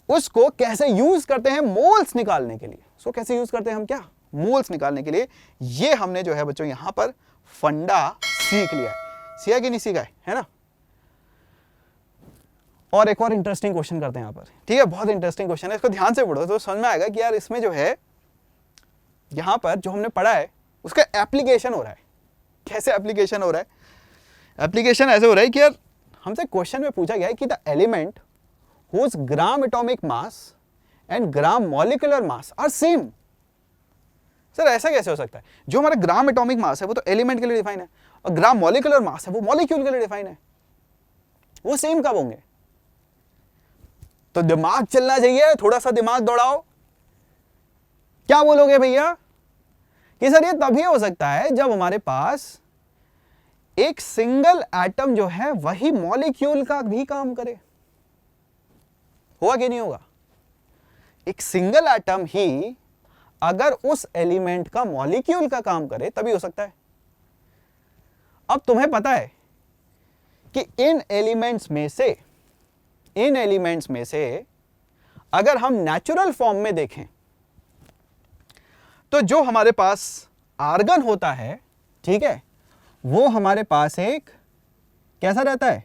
उसको कैसे यूज करते हैं मोल्स निकालने के लिए, उसको कैसे यूज करते हैं हम क्या, मोल्स निकालने के लिए। ये हमने जो है बच्चों यहां पर फंडा सीख लिया है, सीखा कि नहीं सीखा है ना। और एक और इंटरेस्टिंग क्वेश्चन करते हैं यहां पर, ठीक है, बहुत इंटरेस्टिंग क्वेश्चन है, इसको ध्यान से पढ़ो तो समझ में आएगा कि यार इसमें जो है यहां पर जो हमने पढ़ा है उसका एप्लीकेशन हो रहा है। कैसे एप्लीकेशन हो रहा है, एप्लीकेशन ऐसे हो रहा है कि यार हमसे क्वेश्चन में पूछा गया है कि the element whose gram atomic mass and gram molecular mass are same, sir ऐसा कैसे हो सकता है? जो हमारा ग्राम एटॉमिक मास है वो तो एलिमेंट के लिए डिफाइन है, और ग्राम मॉलिक्यूलर मास है वो मॉलिक्यूल के लिए डिफाइन है, वो सेम कब होंगे? तो दिमाग चलना चाहिए, थोड़ा सा दिमाग दौड़ाओ। क्या बोलोगे भैया कि सर ये तभी हो सकता है जब हमारे पास एक सिंगल एटम जो है वही मॉलिक्यूल का भी काम करे। होगा कि नहीं होगा? एक सिंगल एटम ही अगर उस एलिमेंट का मॉलिक्यूल का काम करे तभी हो सकता है। अब तुम्हें पता है कि इन एलिमेंट्स में से अगर हम नेचुरल फॉर्म में देखें तो जो हमारे पास आर्गन होता है, ठीक है, वो हमारे पास एक कैसा रहता है?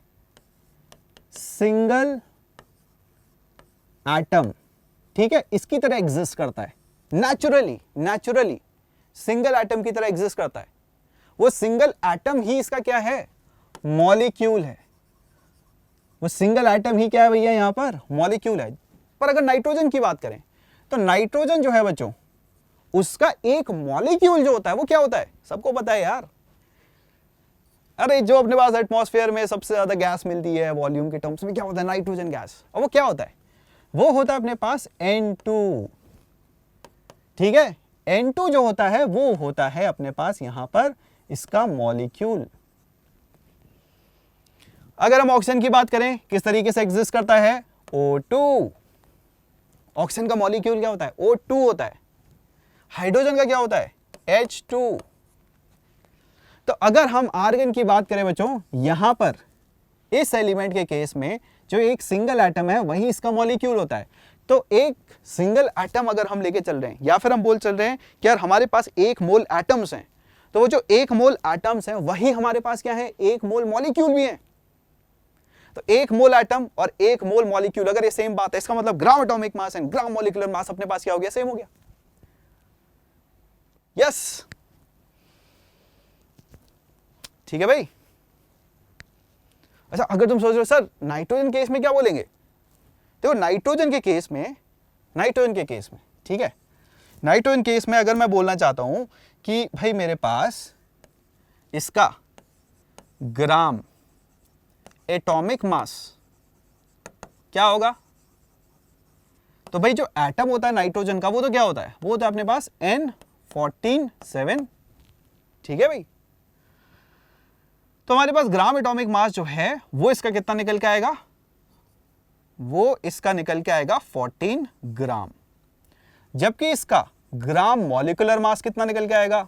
सिंगल एटम, ठीक है, इसकी तरह एग्जिस्ट करता है। नेचुरली सिंगल एटम की तरह एग्जिस्ट करता है। वो सिंगल एटम ही इसका क्या है? मॉलिक्यूल है। वो सिंगल एटम ही क्या है भैया? यहां पर मॉलिक्यूल है। पर अगर नाइट्रोजन की बात करें तो नाइट्रोजन जो है बच्चों, उसका एक मॉलिक्यूल जो होता है वो क्या होता है? सबको पता है यार। अरे जो अपने पास एटमॉस्फेयर में सबसे ज्यादा गैस मिलती है वॉल्यूम के टर्म्स में, क्या होता है? Nitrogen gas. और वो क्या होता है? वो होता है अपने पास N2, ठीक है। N2 जो होता है वो होता है अपने पास यहां पर इसका मॉलिक्यूल। अगर हम ऑक्सीजन की बात करें, किस तरीके से एग्जिस्ट करता है? O2। ऑक्सीजन का मॉलिक्यूल क्या होता है? O2 होता है। हाइड्रोजन का क्या होता है? H2। तो अगर हम आर्गन की बात करें बच्चों, यहां पर इस एलिमेंट के केस में जो एक सिंगल एटम है वही इसका मॉलिक्यूल होता है। तो एक सिंगल एटम अगर हम लेके चल रहे हैं, या फिर हम बोल चल रहे हैं कि यार हमारे पास 1 मोल एटम्स हैं, तो वो जो 1 मोल एटम्स हैं वही हमारे पास क्या है? 1 मोल मॉलिक्यूल भी है। तो 1 मोल एटम और 1 मोल मॉलिक्यूल अगर ये सेम बात है, इसका मतलब gram atomic mass and gram molecular mass अपने पास क्या हो गया? सेम हो गया। यस, ठीक है भाई। अच्छा, अगर तुम सोच रहे हो सर नाइट्रोजन केस में क्या बोलेंगे, देखो नाइट्रोजन के केस में, ठीक है, नाइट्रोजन केस में अगर मैं बोलना चाहता हूं कि भाई मेरे पास इसका ग्राम एटॉमिक मास क्या होगा, तो भाई जो एटम होता है नाइट्रोजन का वो तो क्या होता है? वो होता है अपने पास N14 ठीक है भाई। तो हमारे पास ग्राम एटॉमिक मास जो है वो इसका कितना निकल के आएगा? वो इसका निकल के आएगा 14 ग्राम। जबकि इसका ग्राम मॉलिक्यूलर मास कितना निकल के आएगा?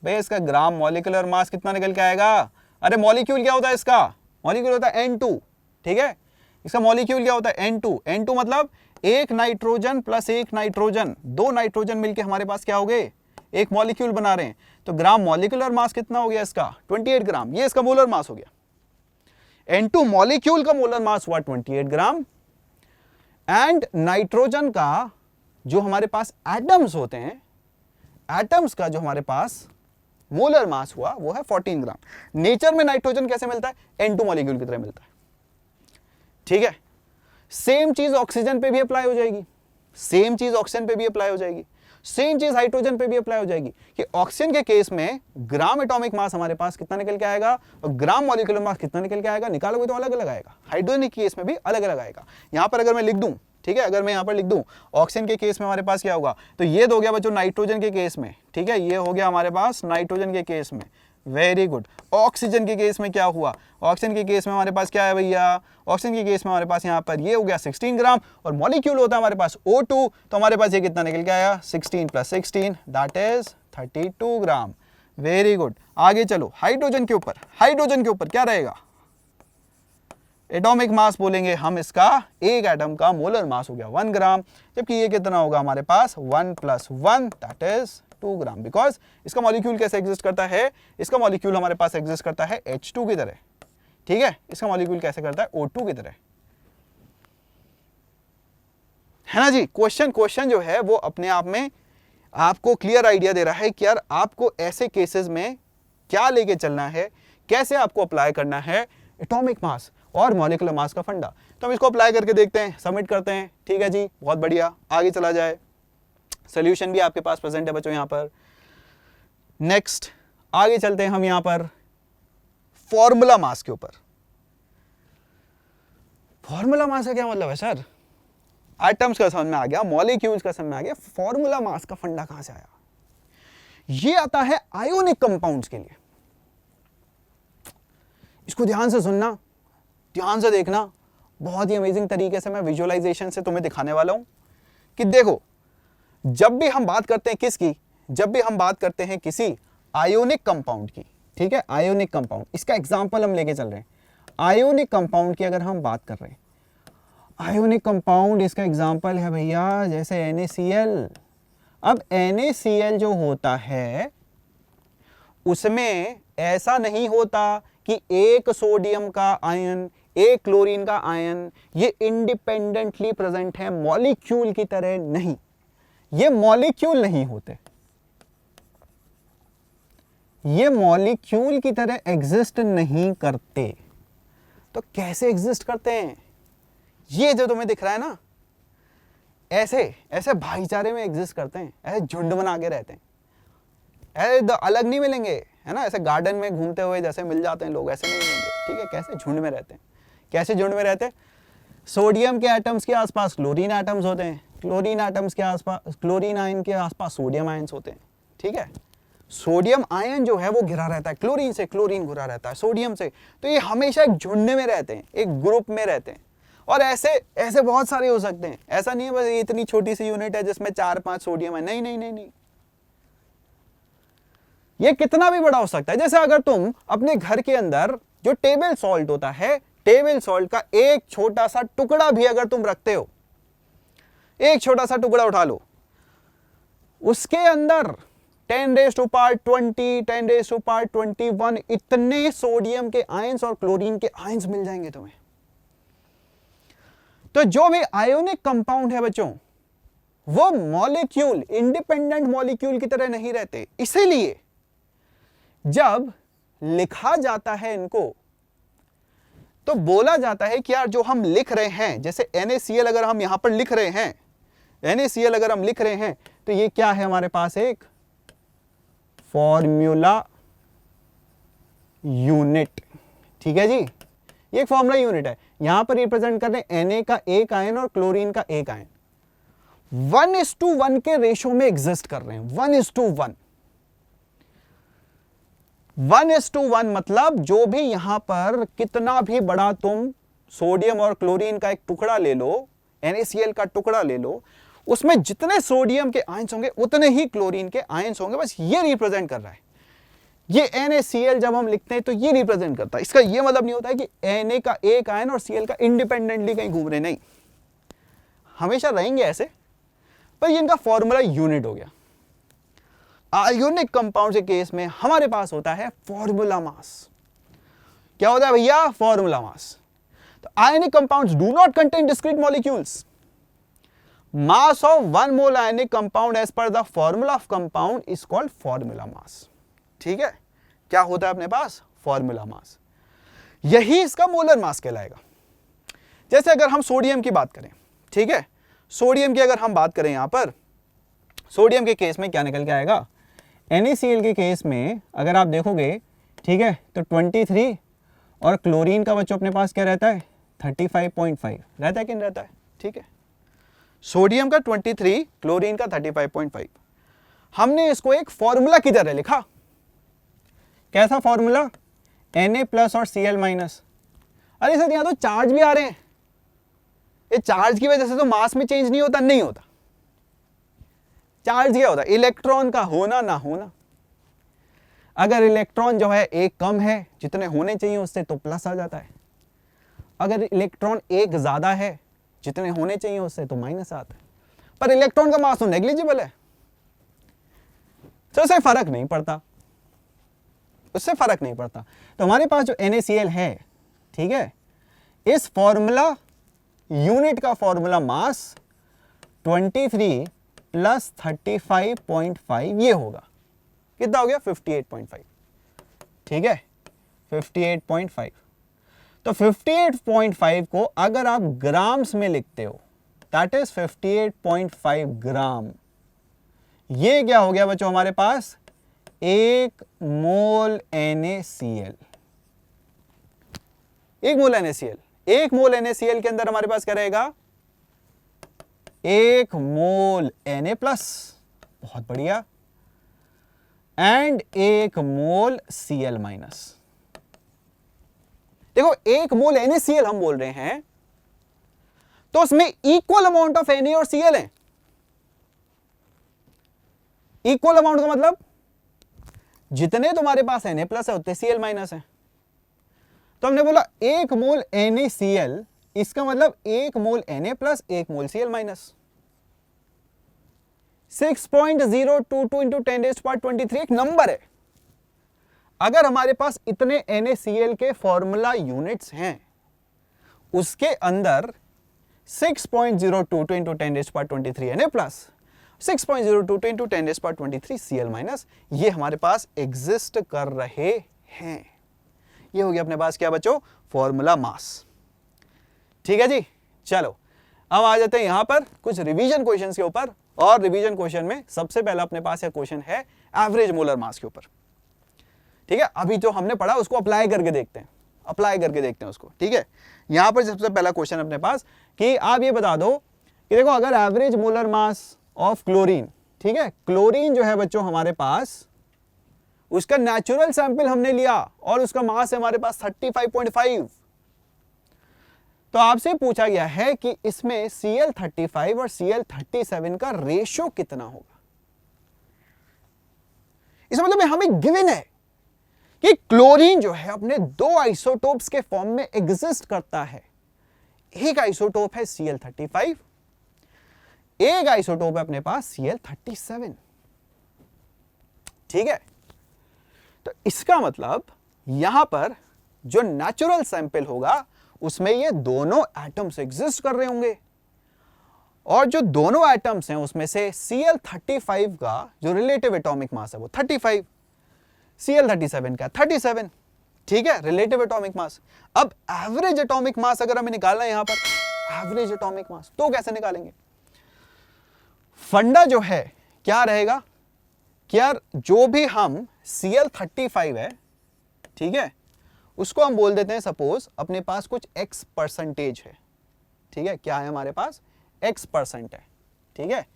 भाई इसका ग्राम मॉलिक्यूलर मास कितना निकल के आएगा? अरे मॉलिक्यूल क्या होता है इसका? मॉलिक्यूल होता है N2, ठीक है। इसका मॉलिक्यूल क्या होता है? N2 मतलब एक नाइट्रोजन प्लस एक नाइट्रोजन, 2 नाइट्रोजन मिलके हमारे पास क्या हो गए? एक मॉलिक्यूल बना रहे हैं। तो ग्राम मॉलिक्यूलर मास कितना हो गया इसका? 28 ग्राम। ये इसका मोलर मास हो गया। N2 मॉलिक्यूल का मोलर मास हुआ 28 ग्राम, एंड नाइट्रोजन का जो हमारे पास एटम्स होते हैं, एटम्स का जो हमारे पास मोलर मास हुआ वो है 14 ग्राम। नेचर में नाइट्रोजन कैसे मिलता है? N2 मॉलिक्यूल की तरह मिलता है, ठीक है। सेम चीज ऑक्सीजन पे भी अप्लाई हो जाएगी, सेम चीज ऑक्सीजन पे भी अप्लाई हो जाएगी, सेम चीज हाइड्रोजन पे भी अप्लाई हो जाएगी कि ऑक्सीजन के केस में ग्राम एटॉमिक मास हमारे पास कितना निकल के आएगा और ग्राम मॉलिक्यूलर मास कितना निकल के आएगा, निकालोगे तो अलग अलग आएगा। हाइड्रोजन के केस में भी अलग अलग आएगा। यहां पर अगर मैं लिख दूं, ठीक है, अगर मैं यहां पर लिख दूं ऑक्सीजन के केस में हमारे पास क्या होगा, तो ये तो हो गया बच्चों नाइट्रोजन के केस में, ठीक है, ये हो गया हमारे पास नाइट्रोजन के केस में। Very good. ऑक्सीजन के केस में क्या हुआ? ऑक्सीजन के केस में हमारे पास क्या है भैया? ऑक्सीजन के केस में हमारे पास यहाँ पर ये हो गया 16 ग्राम, और मॉलिक्यूल होता है हमारे पास O2, तो हमारे पास ये कितना निकल के आया? 16 + 16 that is 32 gram. Very good. आगे चलो हाइड्रोजन के ऊपर, हाइड्रोजन के ऊपर क्या रहेगा? एटॉमिक मास बोलेंगे हम इसका, एक एटम का मोलर मास हो गया 1 ग्राम, जबकि ये कितना होगा हमारे पास? 1 + 1 दैट इज 2 ग्राम। बिकॉज इसका मॉलिक्यूल कैसे एग्जिस्ट करता है? इसका मॉलिक्यूल हमारे पास एग्जिस्ट करता है H2 की तरह, ठीक है। इसका मॉलिक्यूल कैसे करता है? O2 की तरह, है ना जी। क्वेश्चन जो है वो अपने आप में आपको क्लियर आइडिया दे रहा है कि यार आपको ऐसे केसेस में क्या लेके चलना है, कैसे आपको अप्लाई करना है एटॉमिक मास और मॉलिक्यूलर मास का फंडा। तो हम इसको अप्लाई करके देखते हैं, सबमिट करते हैं, ठीक है जी, बहुत बढ़िया। आगे चला जाए, सोल्यूशन भी आपके पास प्रेजेंट है बच्चों यहां पर। नेक्स्ट आगे चलते हैं हम यहां पर फॉर्मूला मास के ऊपर। फॉर्मूला मास का क्या मतलब है सर? एटम्स का समझ में आ गया, मॉलिक्यूल्स का समझ में आ गया, फॉर्मूला मास का फंडा कहां से आया? ये आता है आयोनिक कंपाउंड्स के लिए। इसको ध्यान से सुनना, ध्यान से देखना, बहुत ही अमेजिंग तरीके से मैं विजुअलाइजेशन से तुम्हें दिखाने वाला हूं कि देखो, जब भी हम बात करते हैं किसकी, जब भी हम बात करते हैं किसी आयोनिक कंपाउंड की, ठीक है, आयोनिक कंपाउंड, इसका एग्जांपल हम लेके चल रहे हैं। आयोनिक कंपाउंड की अगर हम बात कर रहे हैं, आयोनिक कंपाउंड इसका एग्जांपल है भैया जैसे NaCl। अब NaCl जो होता है उसमें ऐसा नहीं होता कि एक सोडियम का आयन, एक क्लोरीन का आयन ये इंडिपेंडेंटली प्रेजेंट है मॉलिक्यूल की तरह, नहीं, ये मॉलिक्यूल नहीं होते, ये मॉलिक्यूल की तरह एग्जिस्ट नहीं करते। तो कैसे एग्जिस्ट करते हैं? ये जो तुम्हें दिख रहा है ना, ऐसे ऐसे भाईचारे में एग्जिस्ट करते हैं, ऐसे झुंड बना के रहते हैं, ऐसे अलग नहीं मिलेंगे, है ना, ऐसे गार्डन में घूमते हुए जैसे मिल जाते हैं लोग, ऐसे नहीं मिलेंगे, ठीक है। कैसे झुंड में रहते हैं? कैसे झुंड में रहते हैं? सोडियम के एटम्स के आसपास क्लोरीन एटम्स होते हैं, क्लोरीन एटम्स के आसपास, क्लोरीन आयन के आसपास सोडियम आयन्स होते हैं, ठीक है। सोडियम आयन जो है वो घिरा रहता है क्लोरीन से, क्लोरीन घिरा रहता है सोडियम से, तो ये हमेशा एक झुंड में रहते हैं, एक ग्रुप में रहते हैं। और ऐसे ऐसे बहुत सारे हो सकते हैं, ऐसा नहीं है बस इतनी छोटी सी यूनिट है जिसमें 4-5 सोडियम है, नहीं नहीं नहीं नहीं, ये कितना भी बड़ा हो सकता है। जैसे अगर तुम अपने घर के अंदर जो टेबल सॉल्ट होता है, टेबल सॉल्ट का एक छोटा सा टुकड़ा भी अगर तुम रखते हो, एक छोटा सा टुकड़ा उठा लो, उसके अंदर 10⁻20, 10⁻21 इतने सोडियम के आयंस और क्लोरीन के आयंस मिल जाएंगे तुम्हें। तो जो भी आयोनिक कंपाउंड है बच्चों, वो मॉलिक्यूल, इंडिपेंडेंट मॉलिक्यूल की तरह नहीं रहते। इसीलिए जब लिखा जाता है इनको, तो बोला जाता है कि यार जो हम लिख रहे हैं, जैसे NaCl अगर हम यहां पर लिख रहे हैं, NaCl अगर हम लिख रहे हैं, तो ये क्या है हमारे पास? एक फॉर्मूला यूनिट, ठीक है जी, ये एक फॉर्मूला यूनिट है। यहां पर रिप्रेजेंट कर रहे हैं Na का एक आयन और क्लोरीन का एक आयन, 1:1 के रेशो में एग्जिस्ट कर रहे हैं, 1:1। 1:1 मतलब जो भी यहां पर कितना भी बड़ा तुम सोडियम और क्लोरीन का एक टुकड़ा ले लो, NaCl का टुकड़ा ले लो, उसमें जितने सोडियम के आयंस होंगे उतने ही क्लोरीन के आयंस होंगे, बस ये रिप्रेजेंट कर रहा है। ये NaCl जब हम लिखते हैं तो ये रिप्रेजेंट करता है। इसका ये मतलब नहीं होता है कि Na का एक आयन और Cl का इंडिपेंडेंटली कहीं घूम रहे, नहीं, हमेशा रहेंगे ऐसे, पर ये इनका फॉर्मूला यूनिट हो गया। आयोनिक कंपाउंड के केस में हमारे पास होता है फॉर्मूला मास। क्या होता है भैया? Formula mass. तो ionic compounds do not contain discrete molecules. Mass of 1 mole ionic compound as per the formula of compound is called formula mass. ठीक है, क्या होता है अपने पास? Formula mass. यही इसका मोलर मास कहलाएगा। जैसे अगर हम सोडियम की बात करें, ठीक है, सोडियम की अगर हम बात करें, यहां पर सोडियम के केस में क्या निकल के आएगा? NaCl के केस में अगर आप देखोगे, ठीक है, तो 23 और क्लोरीन का बच्चों अपने पास क्या रहता है? 35.5 रहता है कि नहीं रहता है? ठीक है, सोडियम का 23, क्लोरीन का 35.5। हमने इसको एक फॉर्मूला की तरह लिखा। कैसा फॉर्मूला? Na प्लस और Cl माइनस। अरे सर यहां तो चार्ज भी आ रहे हैं, ये चार्ज की वजह से तो मास में चेंज नहीं होता? नहीं होता। चार्ज क्या होता है? इलेक्ट्रॉन का होना ना होना। अगर इलेक्ट्रॉन जो है एक कम है जितने होने चाहिए उससे, तो प्लस आ जाता है। अगर इलेक्ट्रॉन एक ज्यादा है जितने होने चाहिए उससे, तो माइनस आता है। पर इलेक्ट्रॉन का मास तो नेग्लिजिबल है, तो उससे फर्क नहीं पड़ता, उससे फर्क नहीं पड़ता। तो हमारे पास जो NaCl है, ठीक है, इस फॉर्मूला यूनिट का फॉर्मूला मास 23 प्लस 35.5 ये होगा। कितना हो गया? 58.5। ठीक है, 58.5। तो 58.5 को अगर आप ग्राम्स में लिखते हो, दैट इज 58.5 ग्राम। ये क्या हो गया बच्चों हमारे पास 1 मोल NaCl। 1 मोल NaCl, 1 मोल NaCl के अंदर हमारे पास क्या रहेगा 1 मोल Na प्लस, बहुत बढ़िया, एंड 1 मोल Cl माइनस। देखो 1 मोल NaCl हम बोल रहे हैं तो उसमें इक्वल अमाउंट ऑफ Na और Cl है। इक्वल अमाउंट का मतलब जितने तुम्हारे पास Na प्लस है उतने Cl माइनस है। तो हमने बोला 1 मोल NaCl, इसका मतलब 1 मोल Na प्लस 1 मोल Cl माइनस। 6.022 इंटू 10⁻23 एक नंबर है। अगर हमारे पास इतने NaCl के फॉर्मूला यूनिट्स हैं, उसके अंदर 6.022 into 10⁻23 Na plus 6.022 into 10⁻23 Cl minus, ये हमारे पास एग्जिस्ट कर रहे हैं। ये हो गया अपने पास क्या बच्चों, फॉर्मूला मास। ठीक है जी, चलो अब आ जाते हैं यहां पर कुछ रिवीजन क्वेश्चंस के ऊपर। और रिवीजन क्वेश्चन में सबसे पहला अपने पास यह क्वेश्चन है एवरेज मोलर मास के ऊपर। ठीक है, अभी जो हमने पढ़ा उसको अप्लाई करके देखते हैं, अप्लाई करके देखते हैं उसको। ठीक है, यहां पर सबसे पहला क्वेश्चन अपने पास कि आप ये बता दो कि देखो अगर average molar mass of chlorine, ठीक है, क्लोरीन जो है बच्चों हमारे पास, उसका नेचुरल सैंपल हमने लिया और उसका मास है हमारे पास 35.5। तो आपसे पूछा गया है कि इसमें Cl35 और Cl37 का रेशियो कितना होगा। इसका मतलब हमें गिवन है कि क्लोरीन जो है अपने दो आइसोटोप्स के फॉर्म में एग्जिस्ट करता है। एक आइसोटोप है Cl35, एक आइसोटोप है अपने पास Cl37। ठीक है, तो इसका मतलब यहां पर जो नेचुरल सैंपल होगा उसमें ये दोनों एटम्स एग्जिस्ट कर रहे होंगे, और जो दोनों एटम्स हैं उसमें से Cl35 का जो रिलेटिव एटॉमिक मास है वो 35, Cl37 का 37। ठीक है, रिलेटिव एटॉमिक मास। अब एवरेज एटॉमिक मास अगर हमें निकालना है यहां पर एवरेज एटॉमिक मास, तो कैसे निकालेंगे। फंडा जो है क्या रहेगा कि यार जो भी हम Cl35 है, ठीक है, उसको हम बोल देते हैं सपोज अपने पास कुछ x परसेंटेज है। ठीक है, क्या है हमारे पास x% है। ठीक है,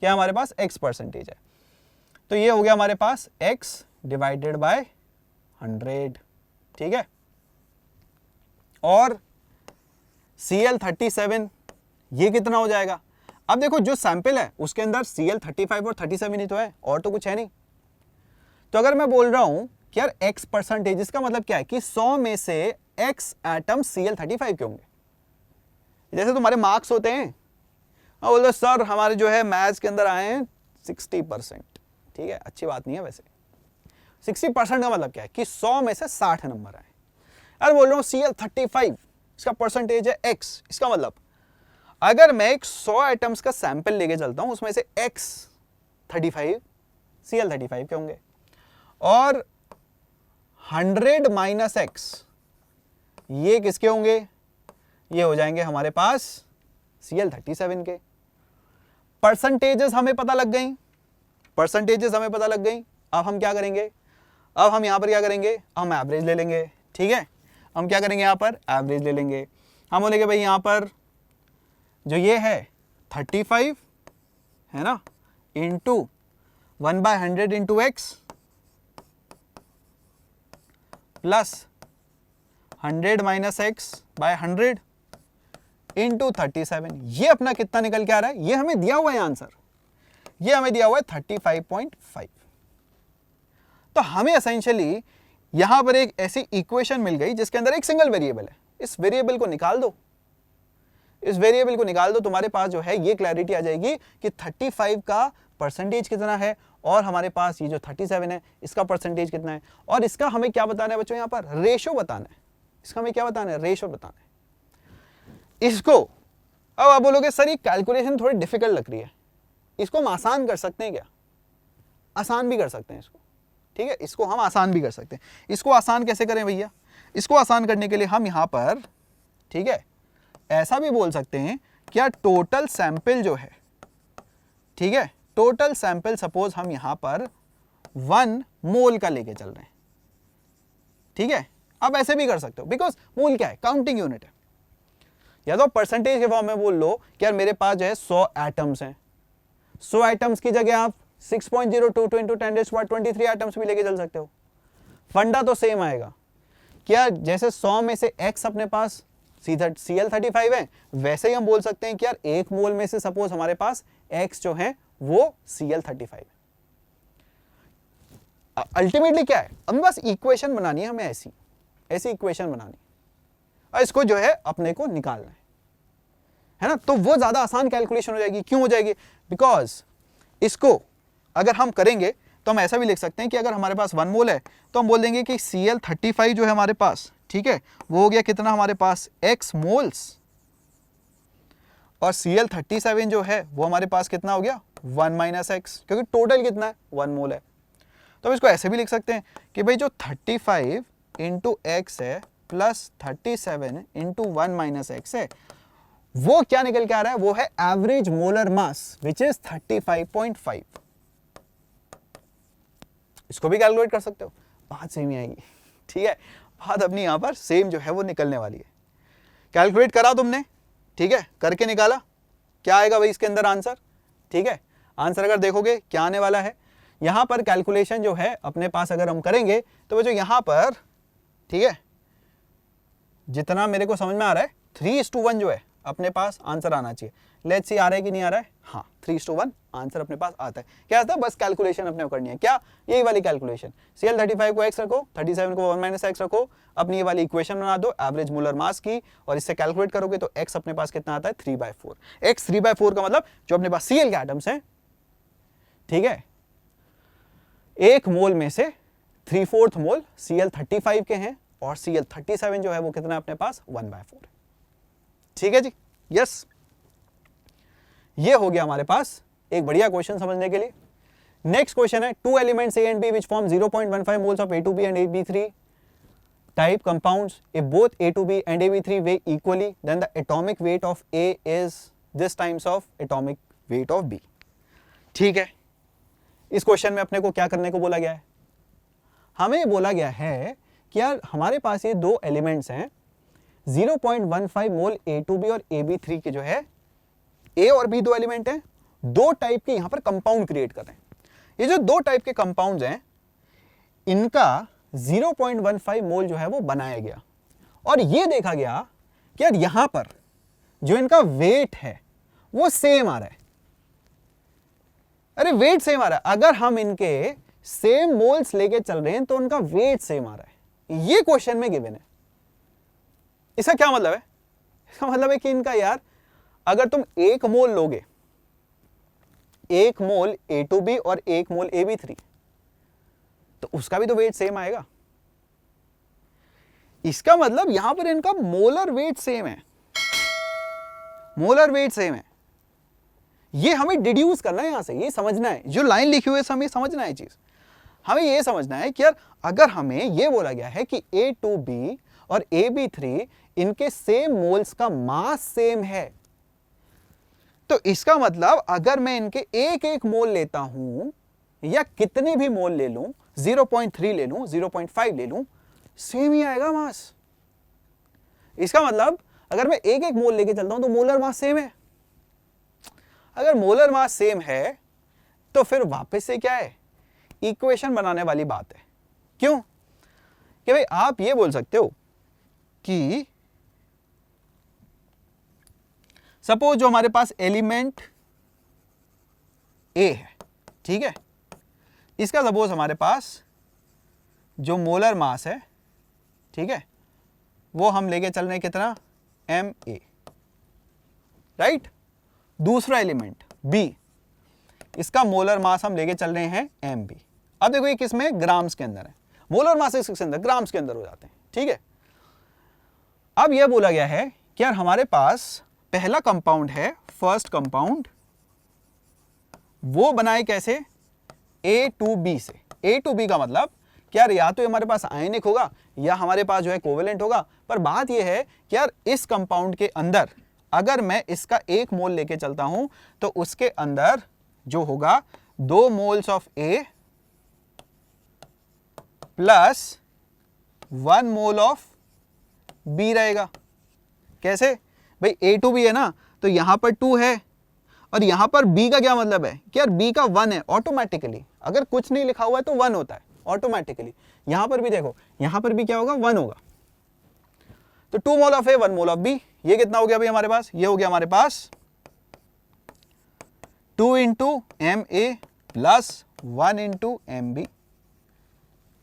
क्या हमारे पास x परसेंटेज है, तो ये हो गया हमारे पास x डिवाइडेड बाय 100। ठीक है, और Cl37 ये कितना हो जाएगा। अब देखो जो सैंपल है उसके अंदर Cl35 और 37 ही तो है, और तो कुछ है नहीं। तो अगर मैं बोल रहा हूं कि यार x परसेंटेज, इसका मतलब क्या है कि 100 में से x एटम Cl35 के होंगे। जैसे तुम्हारे मार्क्स होते हैं, बोल दो सर हमारे जो है मैथ्स के अंदर आए हैं 60%। ठीक है, अच्छी बात नहीं है वैसे। 60% का मतलब क्या है कि 100 में से 60 नंबर आए। यार बोल रहा हूँ Cl35 इसका परसेंटेज है x, इसका मतलब अगर मैं एक 100 एटम्स का सैंपल लेके चलता हूं उसमें से x35 Cl35 के होंगे, और 100 माइनस x ये किसके होंगे, ये हो जाएंगे हमारे पास Cl37 के। परसेंटेजेस हमें पता लग गई, परसेंटेजेस हमें पता लग गई। अब हम क्या करेंगे, अब हम यहां पर क्या करेंगे, हम एवरेज ले लेंगे। ठीक है, हम क्या करेंगे यहां पर एवरेज ले लेंगे। हम बोलेंगे भाई यहां पर जो ये है 35 है ना, into 1/100 into x plus 100 minus x by 100 into 37। ये अपना कितना निकल के आ रहा है, ये हमें दिया हुआ है आंसर, ये हमें दिया हुआ है 35.5। तो हमें एसेंशियली यहां पर एक ऐसी इक्वेशन मिल गई जिसके अंदर एक सिंगल वेरिएबल है। इस वेरिएबल को निकाल दो, इस वेरिएबल को निकाल दो, तुम्हारे पास जो है ये क्लैरिटी आ जाएगी कि 35 का परसेंटेज कितना है और हमारे पास ये जो 37 है इसका परसेंटेज कितना है। और इसका हमें क्या बताना है बच्चों, यहां पर रेशो बताना है। इसका हमें क्या बताना है, रेशो बताना है इसको। अब आप बोलोगे सर ये कैलकुलेशन थोड़ी डिफिकल्ट लग रही है, इसको हम आसान कर सकते हैं क्या। आसान भी कर सकते हैं इसको। ठीक है, इसको हम आसान भी कर सकते हैं। इसको आसान कैसे करें भैया, इसको आसान करने के लिए हम यहां पर, ठीक है, ऐसा भी बोल सकते हैं कि यार टोटल सैंपल जो है, ठीक है, टोटल सैंपल सपोज हम यहां पर 1 मोल का लेके चल रहे हैं, ठीक है। आप ऐसे भी कर सकते हो, बिकॉज मोल क्या है, काउंटिंग यूनिट है। या तो परसेंटेज के फॉर्म में बोल लो कि यार मेरे पास जो है 100 एटम्स हैं, 100 एटम्स की जगह आप 6.022 into 10⁻23 एटम्स भी लेके चल सकते हो। फंडा तो सेम आएगा। क्या जैसे 100 में से x अपने पास Cl35 है, वैसे ही हम बोल सकते हैं कि यार 1 मोल में से सपोज हमारे पास x जो है वो Cl35 है। अल्टीमेटली क्या है, अब बस इक्वेशन बनानी है हमें, ऐसी इक्वेशन बनानी और इसको जो है अपने को निकालना है ना। तो वो ज्यादा आसान कैलकुलेशन हो जाएगी। क्यों हो जाएगी? बिकॉज इसको अगर हम करेंगे तो हम ऐसा भी लिख सकते हैं कि अगर हमारे पास 1 मोल है तो हम बोल देंगे कि Cl35 जो है हमारे पास, ठीक है, वो हो गया कितना हमारे पास x मोल्स, और Cl37 जो है वो हमारे पास कितना हो गया 1 - x, क्योंकि टोटल कितना है 1 मोल है। तो इसको ऐसे भी लिख सकते हैं कि भाई जो 35 इंटू x है प्लस 37 इंटू 1 - x है, वो क्या निकल के आ रहा है, वो है average molar mass which is 35.5। इसको भी कैलकुलेट कर सकते हो, बात सेम ही आएगी, ठीक है। बात अपनी यहां पर सेम जो है वो निकलने वाली है। कैलकुलेट करा तुमने, ठीक है, करके निकाला, क्या आएगा भाई इसके अंदर आंसर, ठीक है। आंसर अगर देखोगे क्या आने वाला है, यहां पर कैलकुलेशन जो है अपने पास अगर हम करेंगे तो वो जो यहां पर, ठीक है, जितना मेरे को समझ में आ रहा है 3:1 जो है अपने पास आंसर आना चाहिए। लेट्स सी आ रहा है कि नहीं आ रहा है, हाँ 3:1 आंसर अपने पास आता है। क्या आता है, बस कैलकुलेशन अपने को करनी है, क्या, यही वाली कैलकुलेशन। Cl35 को x रखो, 37 को 1 - x रखो, अपनी ये वाली इक्वेशन बना दो एवरेज मोलर मास की, और इससे कैलकुलेट करोगे तो x अपने पास कितना आता है 3/4। x 3/4 का मतलब जो अपने पास Cl के एटम्स हैं, ठीक है, 1 मोल में से 3/4 मोल Cl35 के हैं, और Cl37 जो है वो कितना है अपने पास 1/4। ठीक है जी, यस, ये हो गया हमारे पास एक बढ़िया क्वेश्चन समझने के लिए। नेक्स्ट क्वेश्चन है, 2 elements A and B which form 0.15 moles of A2B and AB3 type compounds. If both A2B and AB3 weigh equally, then the atomic weight of A is this times of atomic weight of B. ठीक है, इस question में अपने को क्या करने को बोला गया है, हमें बोला गया है कि यार हमारे पास ये 2 एलिमेंट्स हैं, 0.15 मोल A2B और AB3 के जो है, A और B 2 एलिमेंट हैं, 2 टाइप के यहां पर कंपाउंड क्रिएट कर रहे हैं। ये जो 2 टाइप के कंपाउंड्स हैं, इनका 0.15 मोल जो है वो बनाया गया, और ये देखा गया कि यार यहां पर जो इनका वेट है वो सेम आ रहा है। अरे वेट सेम आ रहा है, अगर हम इनके सेम मोल्स लेके चल रहे हैं तो उनका वेट सेम आ रहा है। ये क्वेश्चन में गिवन है। इसका क्या मतलब है, इसका मतलब है कि इनका यार अगर तुम 1 मोल लोगे, 1 मोल A2B और 1 मोल AB3, तो उसका भी तो वेट सेम आएगा। इसका मतलब यहां पर इनका मोलर वेट सेम है, मोलर वेट सेम है। ये हमें डिड्यूस करना है, यहां से ये समझना है, जो लाइन लिखी हुई है हमें समझना है चीज। हमें ये समझना है कि यार अगर हमें ये बोला गया है कि A2B और AB3 इनके सेम मोल्स का मास सेम है, तो इसका मतलब अगर मैं इनके एक एक मोल लेता हूं या कितने भी मोल ले लूं, 0.3 ले लूं, 0.5 ले लूं, सेम ही आएगा मास। इसका मतलब अगर मैं एक एक मोल लेके चलता हूं तो मोलर मास सेम है। अगर मोलर मास सेम है तो फिर वापस से क्या है, इक्वेशन बनाने वाली बात है। क्यों? कि भाई आप ये बोल सकते हो कि सपोज जो हमारे पास एलिमेंट ए है, ठीक है, इसका सपोज हमारे पास जो मोलर मास है, ठीक है, वो हम लेके चल रहे हैं कितना, Ma, राइट। दूसरा एलिमेंट बी, इसका मोलर मास हम लेके चल रहे हैं Mb। अब देखो ये किस में, ग्राम्स के अंदर है, मोलर मास इसके अंदर ग्राम्स के अंदर हो जाते हैं, ठीक है। अब यह बोला गया है कि यार हमारे पास पहला कंपाउंड है, फर्स्ट कंपाउंड, वो बनाए कैसे, A2B से। A2B का मतलब कि यार या तो हमारे पास आयनिक होगा या हमारे पास जो है कोवेलेंट होगा, पर बात यह है कि यार इस कंपाउंड के अंदर अगर मैं इसका 1 मोल लेके चलता हूं तो उसके अंदर जो होगा 2 moles of A plus 1 mole of B रहेगा। कैसे भाई, A2B है ना, तो यहां पर 2 है और यहां पर B का क्या मतलब है कि यार B का 1 है ऑटोमेटिकली, अगर कुछ नहीं लिखा हुआ है तो 1 होता है ऑटोमेटिकली। यहां पर भी देखो, यहां पर भी क्या होगा, 1 होगा। तो 2 mole of A 1 mole of B, ये कितना हो गया भाई हमारे पास, ये हो गया हमारे पास 2 into MA plus 1 into MB।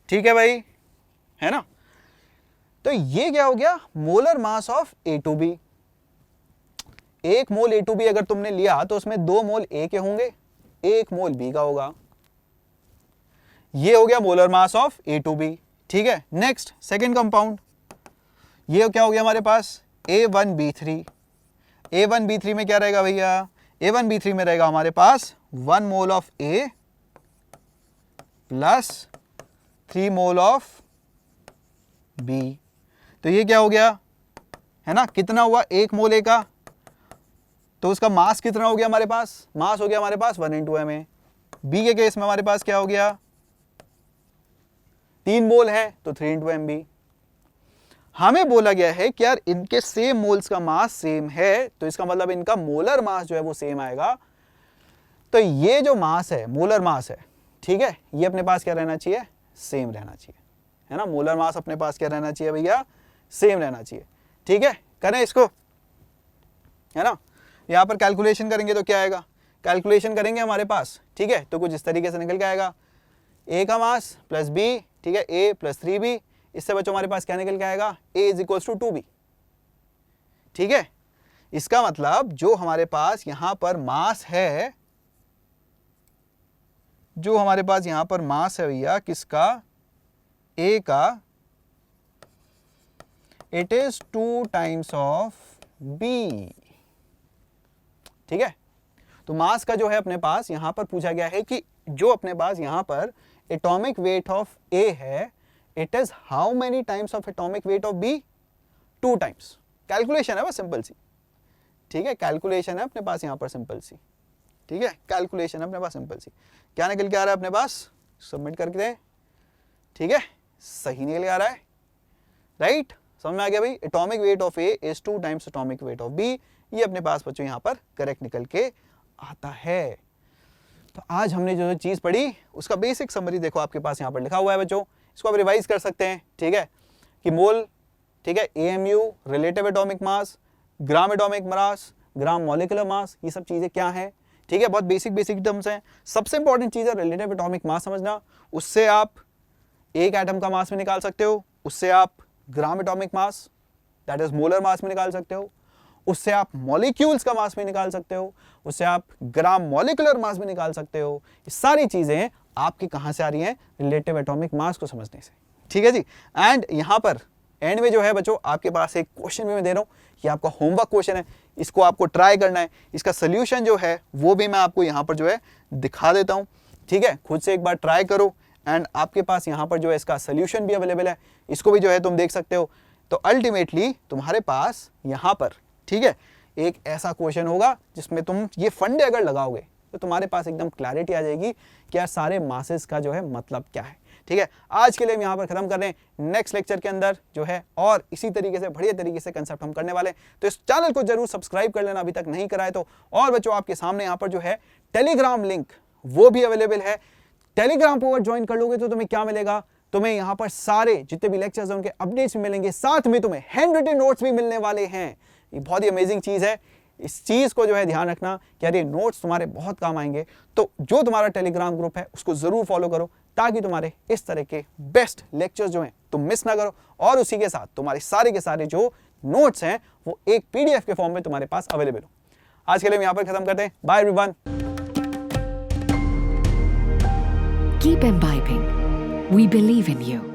ठीक है भाई, है ना। तो ये क्या हो गया, molar mass of A2B। 1 mole A2B अगर तुमने लिया तो उसमें 2 मोल A के होंगे, 1 मोल B का होगा। ये हो गया मोलर मास ऑफ A2B। ठीक है, नेक्स्ट सेकेंड कंपाउंड, ये क्या हो गया हमारे पास A1B3। A1B3 में क्या रहेगा भैया, A1B3 में रहेगा हमारे पास 1 mole of A plus 3 mole of B। तो ये क्या हो गया, है ना, कितना हुआ, 1 मोल A का, तो उसका मास कितना हो गया हमारे पास, मास हो गया हमारे पास 1 इंटू MA। B के केस में हमारे पास क्या हो गया, 3 मोल है तो 3 इंटू MB। हमें बोला गया है कि यार इनके सेम मोल्स का मास सेम है, तो इसका मतलब इनका मोलर मास जो है वो सेम आएगा। तो ये जो मास है, मोलर मास है, ठीक है, ये अपने पास क्या रहना चाहिए, सेम रहना चाहिए, है ना। मोलर मास अपने पास क्या रहना चाहिए भैया, सेम रहना चाहिए। ठीक है, करें इसको, है ना। यहां पर कैलकुलेशन करेंगे तो क्या आएगा, कैलकुलेशन करेंगे हमारे पास, ठीक है, तो कुछ इस तरीके से निकल के आएगा, A का मास प्लस B, ठीक है, A प्लस 3B, इससे बच्चों हमारे पास क्या निकल के आएगा, A is equals to 2B। ठीक है, इसका मतलब जो हमारे पास यहां पर मास है, जो हमारे पास यहां पर मास है भैया किसका, A का, it is 2 times of B। ठीक है, तो मास का जो है अपने पास यहां पर पूछा गया है कि जो अपने पास यहां पर एटॉमिक वेट ऑफ A है, it is how many times of atomic weight of B, 2 times. Calculation है बस सिंपल सी। ठीक है, कैलकुलेशन है अपने पास यहां पर सिंपल सी। ठीक है, कैलकुलेशन है अपने पास सिंपल सी। क्या निकल के आ रहा है अपने पास, सबमिट करके दे। ठीक है, सही निकल के आ रहा है, राइट, समझ में आ गया भाई। Atomic weight of A is 2 times atomic weight of B, ये अपने पास बच्चों यहां पर करेक्ट निकल के आता है। तो आज हमने जो चीज पढ़ी उसका बेसिक समरी देखो आपके पास यहां पर लिखा हुआ है बच्चों, इसको आप रिवाइज कर सकते हैं। ठीक है, कि मोल, ठीक है, AMU रिलेटिव एटॉमिक मास, gram atomic mass, gram molecular mass, ये सब चीजें क्या है। ठीक है, बहुत बेसिक टर्म्स हैं। सबसे इंपॉर्टेंट चीज है रिलेटिव एटॉमिक मास समझना, उससे आप एक एटम का मास में निकाल सकते हो, उससे आप gram atomic mass that is molar mass में निकाल सकते हो, उससे आप मॉलिक्यूल्स का मास भी निकाल सकते हो, उससे आप ग्राम मॉलिक्यूलर मास भी निकाल सकते हो। ये सारी चीजें आपकी कहां से आ रही हैं, रिलेटिव एटॉमिक मास को समझने से। ठीक है जी, एंड यहां पर एंड में जो है बच्चों आपके पास एक क्वेश्चन भी मैं दे रहा हूं, ये आपका होमवर्क क्वेश्चन है, इसको आपको ट्राई करना है। इसका सोल्यूशन जो है वो भी मैं आपको यहां पर जो है दिखा देता हूं। ठीक है, खुद से एक बार ट्राई करो, एंड आपके पास यहां पर जो है इसका सोल्यूशन भी अवेलेबल है, इसको भी जो है तुम देख सकते हो। तो अल्टीमेटली तुम्हारे पास यहां पर, ठीक है, एक ऐसा क्वेश्चन होगा जिसमें तुम ये फंडे अगर लगाओगे तो तुम्हारे पास एकदम क्लैरिटी आ जाएगी कि यार सारे मासेस का जो है मतलब क्या है। ठीक है, आज के लिए हम यहाँ पर खत्म कर रहे हैं। नेक्स्ट लेक्चर के अंदर जो है और इसी तरीके से बढ़िया तरीके से कंसेप्ट हम करने वाले हैं, तो इस चैनल को जरूर सब्सक्राइब कर लेना अभी तक नहीं करा है तो। और बच्चों आपके सामने यहाँ पर जो है टेलीग्राम लिंक वो भी अवेलेबल है। टेलीग्राम को अगर ज्वाइन कर लोगे तो तुम्हें क्या मिलेगा, तुम्हें यहाँ पर सारे जितने भी लेक्चर्स हैं उनके अपडेट्स भी मिलेंगे, साथ में तुम्हें हैंड रिटन नोट्स भी मिलने वाले हैं। ये बहुत ही अमेजिंग चीज है, इस चीज को जो है ध्यान रखना कि यार ये नोट्स तुम्हारे बहुत काम आएंगे। तो जो तुम्हारा टेलीग्राम ग्रुप है उसको जरूर फॉलो करो ताकि तुम्हारे इस तरह के बेस्ट लेक्चर्स जो हैं तुम मिस ना करो, और उसी के साथ तुम्हारे सारे के सारे जो नोट्स हैं वो एक PDF के फॉर्म में तुम्हारे पास अवेलेबल हो। आज के लिए हम यहाँ पर खत्म करते हैं। Bye everyone. Keep imbibing. We believe in you.